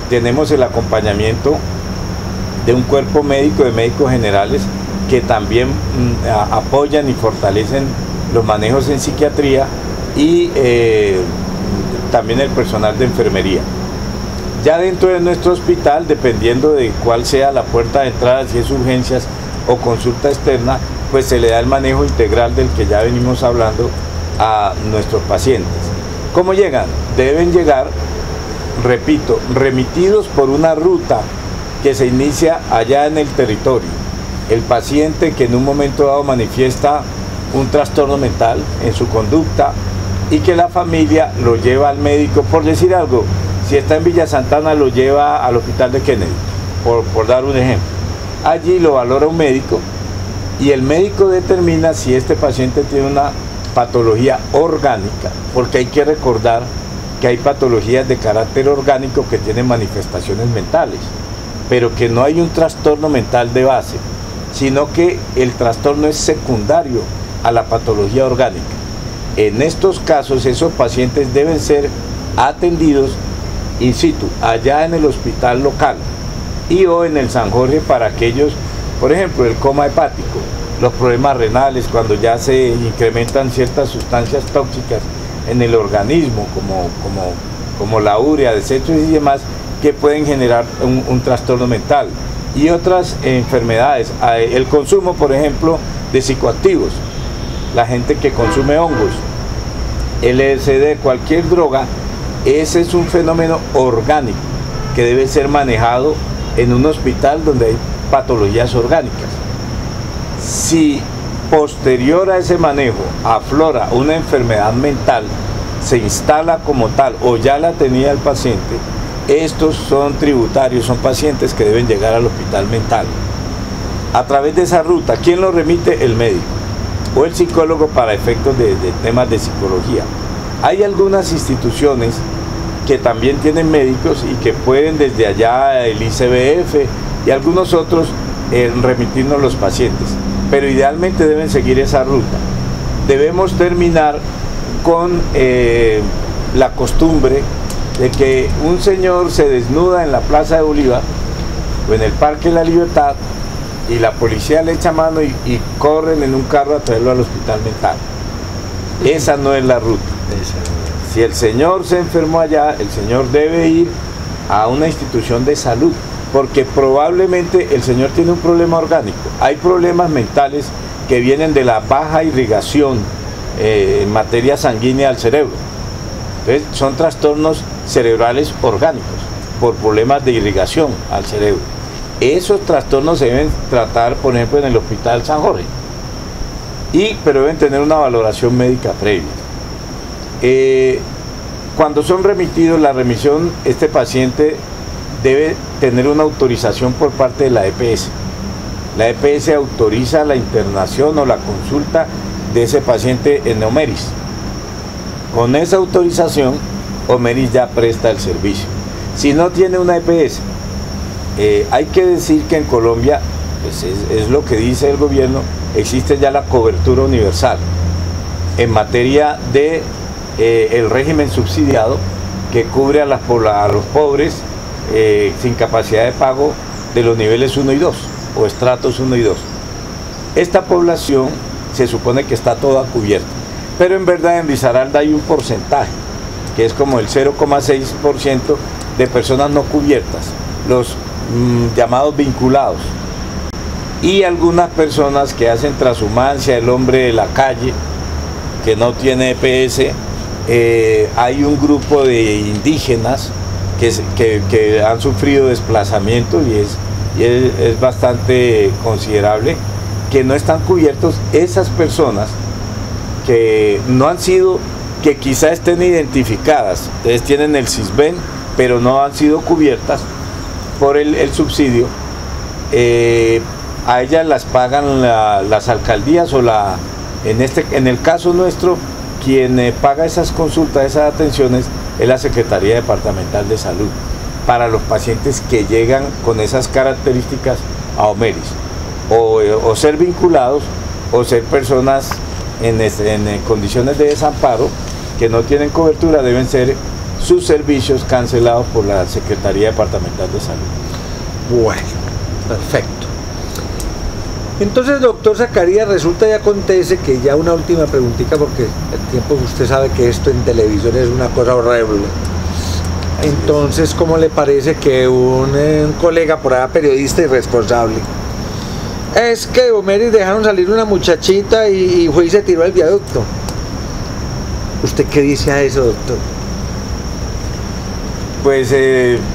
[SPEAKER 11] Tenemos el acompañamiento de un cuerpo médico, de médicos generales, que también apoyan y fortalecen los manejos en psiquiatría y también el personal de enfermería. Ya dentro de nuestro hospital, dependiendo de cuál sea la puerta de entrada, si es urgencias o consulta externa, pues se le da el manejo integral del que ya venimos hablando a nuestros pacientes. ¿Cómo llegan? Deben llegar, repito, remitidos por una ruta que se inicia allá en el territorio. El paciente que en un momento dado manifiesta un trastorno mental en su conducta y que la familia lo lleva al médico, por decir algo, si está en Villa Santana lo lleva al hospital de Kennedy, por dar un ejemplo. Allí lo valora un médico y el médico determina si este paciente tiene una patología orgánica, porque hay que recordar que hay patologías de carácter orgánico que tienen manifestaciones mentales, pero que no hay un trastorno mental de base. sino que el trastorno es secundario a la patología orgánica. En estos casos, esos pacientes deben ser atendidos in situ, allá en el hospital local y o en el San Jorge para aquellos, por ejemplo, el coma hepático, los problemas renales, cuando ya se incrementan ciertas sustancias tóxicas en el organismo, como la urea, desechos y demás, que pueden generar un trastorno mental. Y otras enfermedades, el consumo, por ejemplo, de psicoactivos, la gente que consume hongos, LSD, cualquier droga, ese es un fenómeno orgánico que debe ser manejado en un hospital donde hay patologías orgánicas. Si posterior a ese manejo aflora una enfermedad mental, se instala como tal o ya la tenía el paciente, estos son tributarios, son pacientes que deben llegar al hospital mental. A través de esa ruta, ¿quién lo remite? El médico o el psicólogo para efectos de temas de psicología. Hay algunas instituciones que también tienen médicos y que pueden desde allá, el ICBF y algunos otros, remitirnos los pacientes, pero idealmente deben seguir esa ruta. Debemos terminar con la costumbre de que un señor se desnuda en la Plaza de Bolívar o en el Parque de la Libertad y la policía le echa mano y corren en un carro a traerlo al hospital mental. Esa no es la ruta. Si el señor se enfermó allá, el señor debe ir a una institución de salud, porque probablemente el señor tiene un problema orgánico. Hay problemas mentales que vienen de la baja irrigación en materia sanguínea al cerebro. Entonces, son trastornos cerebrales orgánicos por problemas de irrigación al cerebro. Esos trastornos se deben tratar, por ejemplo, en el Hospital San Jorge, pero deben tener una valoración médica previa. Cuando son remitidos, la remisión, este paciente debe tener una autorización por parte de la EPS. La EPS autoriza la internación o la consulta de ese paciente en Omeris. Con esa autorización, Omeris ya presta el servicio. Si no tiene una EPS, hay que decir que en Colombia, pues es lo que dice el gobierno, existe ya la cobertura universal en materia de el régimen subsidiado que cubre a los pobres sin capacidad de pago de los niveles 1 y 2 o estratos 1 y 2. Esta población se supone que está toda cubierta, pero en verdad en Risaralda hay un porcentaje que es como el 0,6% de personas no cubiertas, los llamados vinculados, y algunas personas que hacen transhumancia, el hombre de la calle que no tiene EPS. Hay un grupo de indígenas que han sufrido desplazamiento y es bastante considerable, que no están cubiertos. Esas personas que no han sido, que quizá estén identificadas, entonces tienen el CISBEN, pero no han sido cubiertas por el subsidio, a ellas las pagan las alcaldías o en el caso nuestro, quien paga esas consultas, esas atenciones, es la Secretaría Departamental de Salud, para los pacientes que llegan con esas características a Omeris, o ser vinculados, o ser personas en condiciones de desamparo, que no tienen cobertura, deben ser sus servicios cancelados por la Secretaría Departamental de Salud.
[SPEAKER 6] Bueno, perfecto. Entonces, doctor Zacarías, resulta y acontece que ya una última preguntita, porque el tiempo, usted sabe que esto en televisión es una cosa horrible. Entonces, ¿cómo le parece que un colega por allá, periodista irresponsable, es que Omeris dejaron salir una muchachita y fue y se tiró al viaducto? ¿Usted qué dice a eso, doctor?
[SPEAKER 11] Pues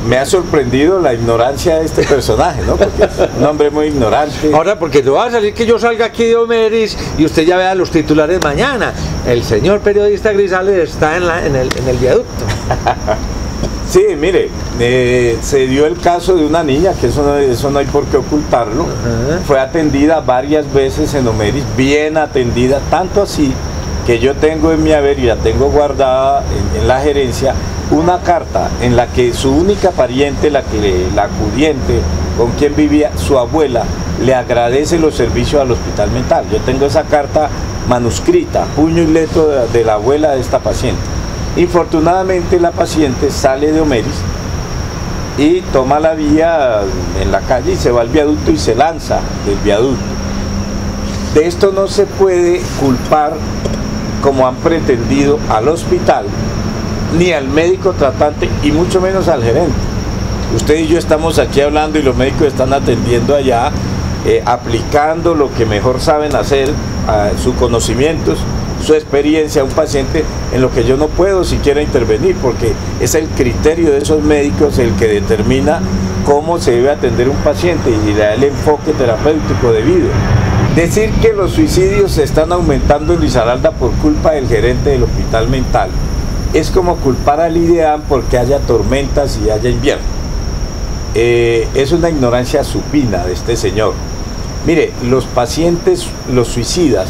[SPEAKER 11] me ha sorprendido la ignorancia de este personaje, ¿no? Porque es un hombre muy ignorante.
[SPEAKER 6] Ahora, porque no va a salir que yo salga aquí de Omeris y usted ya vea los titulares mañana. El señor periodista Grisales está en el viaducto.
[SPEAKER 11] Sí, mire, se dio el caso de una niña, que eso no hay por qué ocultarlo. Fue atendida varias veces en Omeris, bien atendida, tanto así que yo tengo en mi haber y la tengo guardada en la gerencia, una carta en la que su única pariente, la acudiente con quien vivía, su abuela le agradece los servicios al hospital mental. Yo tengo esa carta manuscrita, puño y letra de la abuela de esta paciente. Infortunadamente la paciente sale de Omeris y toma la vía en la calle y se va al viaducto y se lanza del viaducto. De esto no se puede culpar, como han pretendido, al hospital, ni al médico tratante, y mucho menos al gerente. Usted y yo estamos aquí hablando y los médicos están atendiendo allá, aplicando lo que mejor saben hacer, sus conocimientos, su experiencia a un paciente, en lo que yo no puedo siquiera intervenir, porque es el criterio de esos médicos el que determina cómo se debe atender un paciente y le da el enfoque terapéutico debido. Decir que los suicidios se están aumentando en Risaralda por culpa del gerente del hospital mental es como culpar al IDEAM porque haya tormentas y haya invierno. Es una ignorancia supina de este señor. Mire, los pacientes, los suicidas,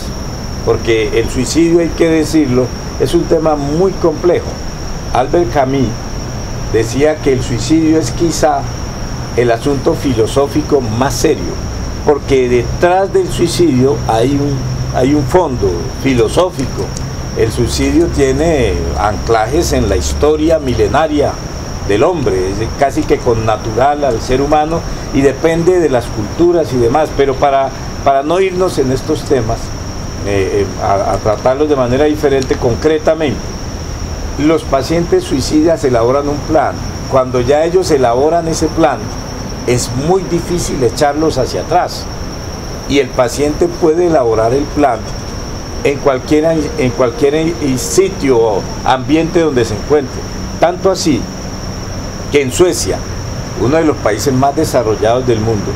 [SPEAKER 11] porque el suicidio, hay que decirlo, es un tema muy complejo. Albert Camus decía que el suicidio es quizá el asunto filosófico más serio, porque detrás del suicidio hay un fondo filosófico. El suicidio tiene anclajes en la historia milenaria del hombre, es casi que connatural al ser humano y depende de las culturas y demás, pero para no irnos en estos temas, a tratarlos de manera diferente, concretamente, los pacientes suicidas elaboran un plan. Cuando ya ellos elaboran ese plan, es muy difícil echarlos hacia atrás, y el paciente puede elaborar el plan en cualquier sitio o ambiente donde se encuentre. Tanto así que en Suecia, uno de los países más desarrollados del mundo,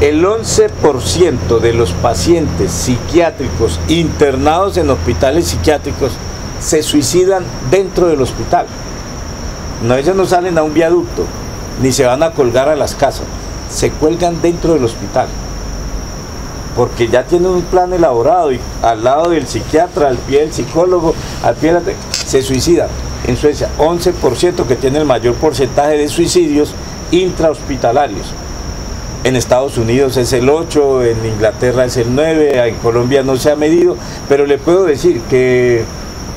[SPEAKER 11] el 11% de los pacientes psiquiátricos internados en hospitales psiquiátricos se suicidan dentro del hospital. No, ellos no salen a un viaducto, ni se van a colgar a las casas, se cuelgan dentro del hospital, porque ya tienen un plan elaborado y al lado del psiquiatra, al pie del psicólogo, al pie de se suicidan. En Suecia, 11%, que tiene el mayor porcentaje de suicidios intrahospitalarios. En Estados Unidos es el 8%, en Inglaterra es el 9%, en Colombia no se ha medido, pero le puedo decir que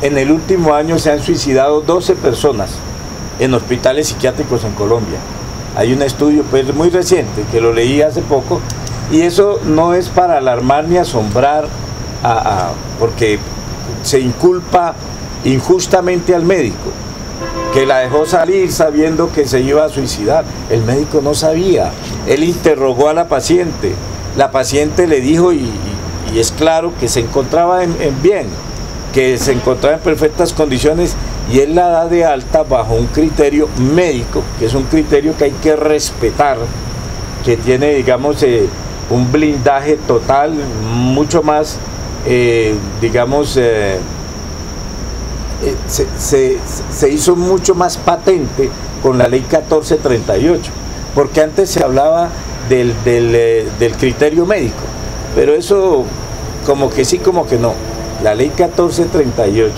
[SPEAKER 11] en el último año se han suicidado 12 personas en hospitales psiquiátricos en Colombia. Hay un estudio pues muy reciente que lo leí hace poco, y eso no es para alarmar ni asombrar, porque se inculpa injustamente al médico, que la dejó salir sabiendo que se iba a suicidar. El médico no sabía, él interrogó a la paciente le dijo y es claro que se encontraba en bien, que se encontraba en perfectas condiciones, y él la da de alta bajo un criterio médico, que es un criterio que hay que respetar, que tiene, digamos, un blindaje total, mucho más, se hizo mucho más patente con la ley 1438, porque antes se hablaba del criterio médico, pero eso como que sí, como que no. La ley 1438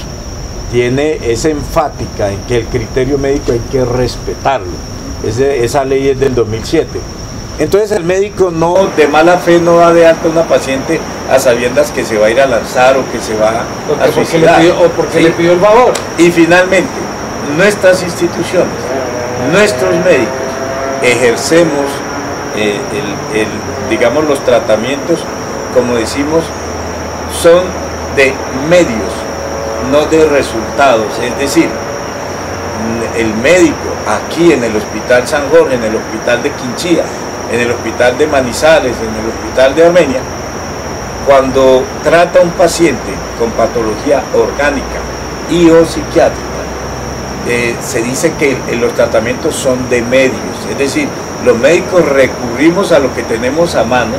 [SPEAKER 11] es enfática en que el criterio médico hay que respetarlo. Esa ley es del 2007. Entonces el médico no, de mala fe, no da de alta a una paciente a sabiendas que se va a ir a lanzar o que se va a suicidar.
[SPEAKER 6] Porque le pidió el favor.
[SPEAKER 11] Y finalmente, nuestras instituciones, nuestros médicos, ejercemos digamos, los tratamientos, como decimos, son de medios, no de resultados. Es decir, el médico aquí en el Hospital San Jorge, en el Hospital de Quinchía, en el Hospital de Manizales, en el Hospital de Armenia, cuando trata a un paciente con patología orgánica y o psiquiátrica, se dice que los tratamientos son de medios, es decir, los médicos recurrimos a lo que tenemos a mano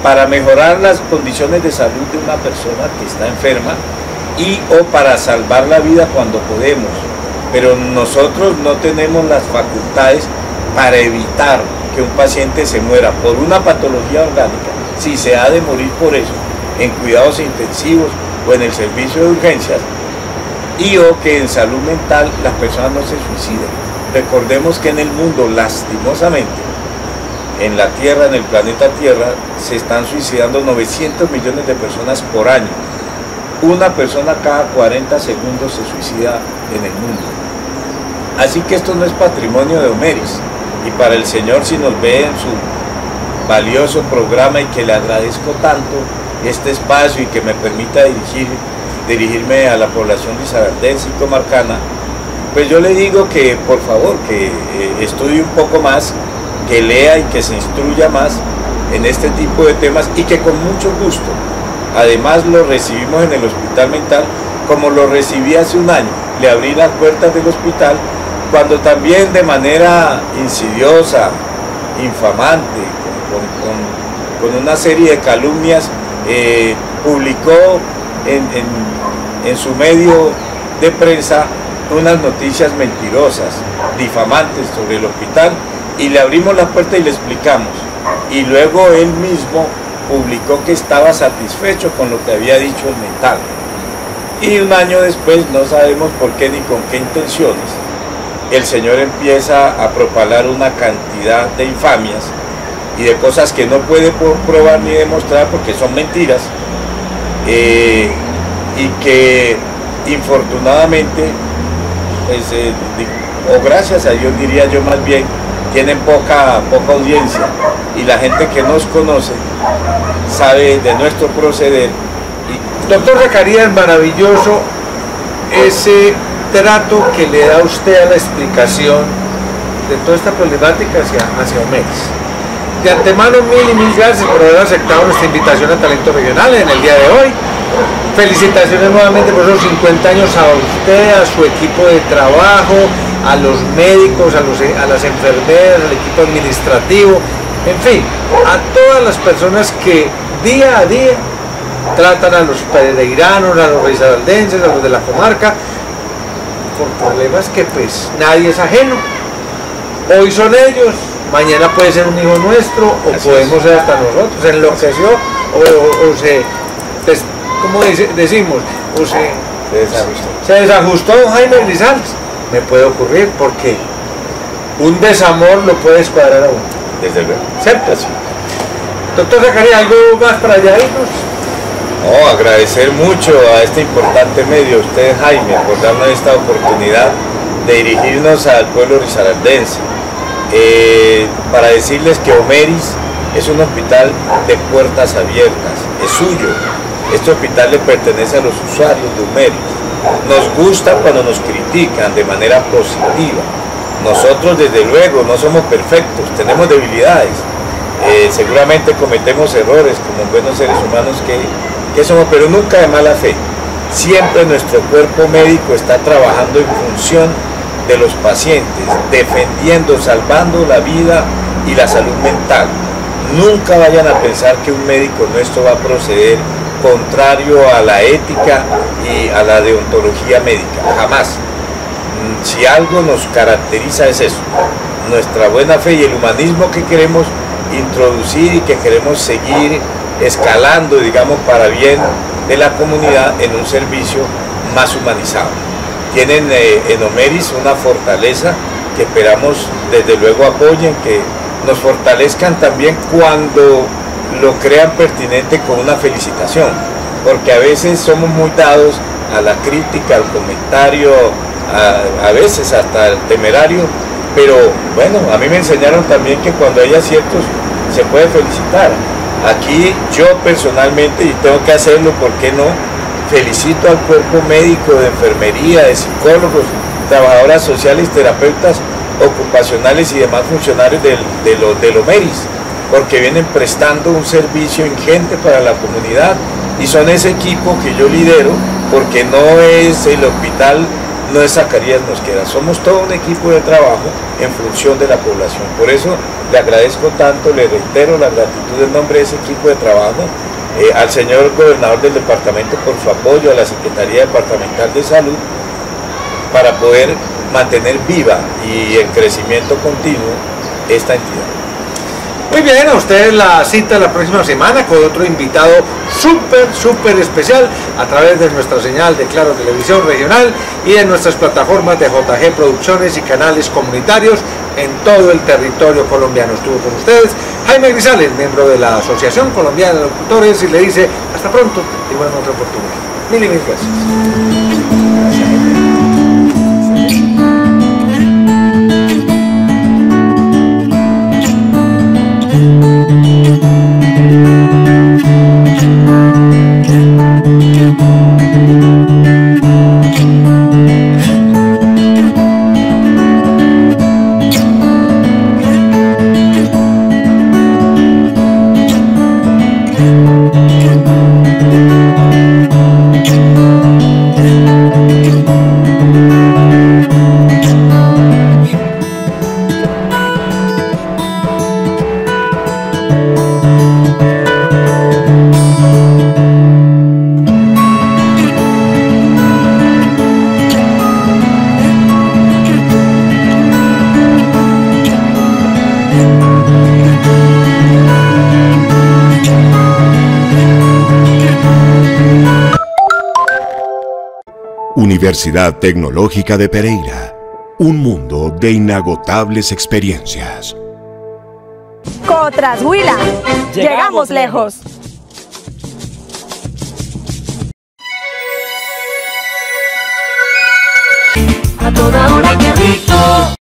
[SPEAKER 11] para mejorar las condiciones de salud de una persona que está enferma y o para salvar la vida cuando podemos, pero nosotros no tenemos las facultades para evitar que un paciente se muera por una patología orgánica, si se ha de morir por eso, en cuidados intensivos o en el servicio de urgencias, y o que en salud mental las personas no se suiciden. Recordemos que en el mundo, lastimosamente, en la Tierra, en el planeta Tierra, se están suicidando 900 millones de personas por año. Una persona cada 40 segundos se suicida en el mundo. Así que esto no es patrimonio de Homeris. Y para el Señor, si nos ve en su valioso programa, y que le agradezco tanto este espacio y que me permita dirigirme a la población risaraldense y comarcana, pues yo le digo que por favor que estudie un poco más, que lea y que se instruya más en este tipo de temas, y que con mucho gusto además lo recibimos en el hospital mental, como lo recibí hace un año. Le abrí las puertas del hospital cuando también de manera insidiosa, infamante, con una serie de calumnias, publicó en su medio de prensa unas noticias mentirosas, difamantes sobre el hospital, y le abrimos la puerta y le explicamos. Y luego él mismo publicó que estaba satisfecho con lo que había dicho el mental. Y un año después, no sabemos por qué ni con qué intenciones, el señor empieza a propalar una cantidad de infamias y de cosas que no puede probar ni demostrar porque son mentiras, y que infortunadamente, pues, o gracias a Dios diría yo más bien, tienen poca audiencia, y la gente que nos conoce sabe de nuestro proceder.
[SPEAKER 6] Doctor Zacarías, maravilloso ese trato que le da usted a la explicación de toda esta problemática hacia Homeris. De antemano, mil y mil gracias por haber aceptado nuestra invitación a Talento Regional en el día de hoy. Felicitaciones nuevamente por esos 50 años a usted, a su equipo de trabajo, a los médicos, a las enfermeras, al equipo administrativo, en fin, a todas las personas que día a día tratan a los pereiranos, a los risaraldenses, a los de la comarca, por problemas que pues nadie es ajeno. Hoy son ellos, mañana puede ser un hijo nuestro, o así podemos ser hasta nosotros. Se enloqueció o se, ¿cómo decimos? O se desajustó Jaime Grisales. Me puede ocurrir porque un desamor lo puede escuadrar a uno.
[SPEAKER 11] Desde luego.
[SPEAKER 6] ¿Cierto? Sí. Doctor Zacarías, ¿algo más para allá irnos?
[SPEAKER 11] No, agradecer mucho a este importante medio, a usted, Jaime, por darnos esta oportunidad de dirigirnos al pueblo risaraldense, para decirles que Homeris es un hospital de puertas abiertas, es suyo. Este hospital le pertenece a los usuarios de Homeris. Nos gusta cuando nos critican de manera positiva. Nosotros, desde luego, no somos perfectos, tenemos debilidades, seguramente cometemos errores como buenos seres humanos que somos, pero nunca de mala fe. Siempre nuestro cuerpo médico está trabajando en función de los pacientes, defendiendo, salvando la vida y la salud mental. Nunca vayan a pensar que un médico nuestro va a proceder contrario a la ética y a la deontología médica, jamás. Si algo nos caracteriza es eso, nuestra buena fe y el humanismo que queremos introducir y que queremos seguir escalando, digamos, para bien de la comunidad en un servicio más humanizado. Tienen en Homeris una fortaleza que esperamos desde luego apoyen, que nos fortalezcan también cuando lo crean pertinente con una felicitación, porque a veces somos muy dados a la crítica, al comentario, a veces hasta el temerario, pero bueno, a mí me enseñaron también que cuando hay aciertos se puede felicitar. Aquí yo personalmente, y tengo que hacerlo, ¿por qué no?, felicito al cuerpo médico, de enfermería, de psicólogos, trabajadoras sociales, terapeutas ocupacionales y demás funcionarios del Homeris, porque vienen prestando un servicio ingente para la comunidad y son ese equipo que yo lidero, porque no es el hospital, no es Zacarías Mosquera, somos todo un equipo de trabajo en función de la población. Por eso le agradezco tanto, le reitero la gratitud en nombre de ese equipo de trabajo, al señor gobernador del departamento por su apoyo, a la Secretaría Departamental de Salud, para poder mantener viva y en crecimiento continuo esta entidad.
[SPEAKER 6] Muy bien, a ustedes la cita la próxima semana con otro invitado súper especial a través de nuestra señal de Claro Televisión Regional y en nuestras plataformas de JG Producciones y canales comunitarios en todo el territorio colombiano. Estuvo con ustedes Jaime Grisales, miembro de la Asociación Colombiana de Locutores, y le dice hasta pronto y buena otra oportunidad. Mil gracias.
[SPEAKER 3] Universidad Tecnológica de Pereira, un mundo de inagotables experiencias.
[SPEAKER 4] Cotras Huila, llegamos lejos.
[SPEAKER 5] A toda hora, qué rico.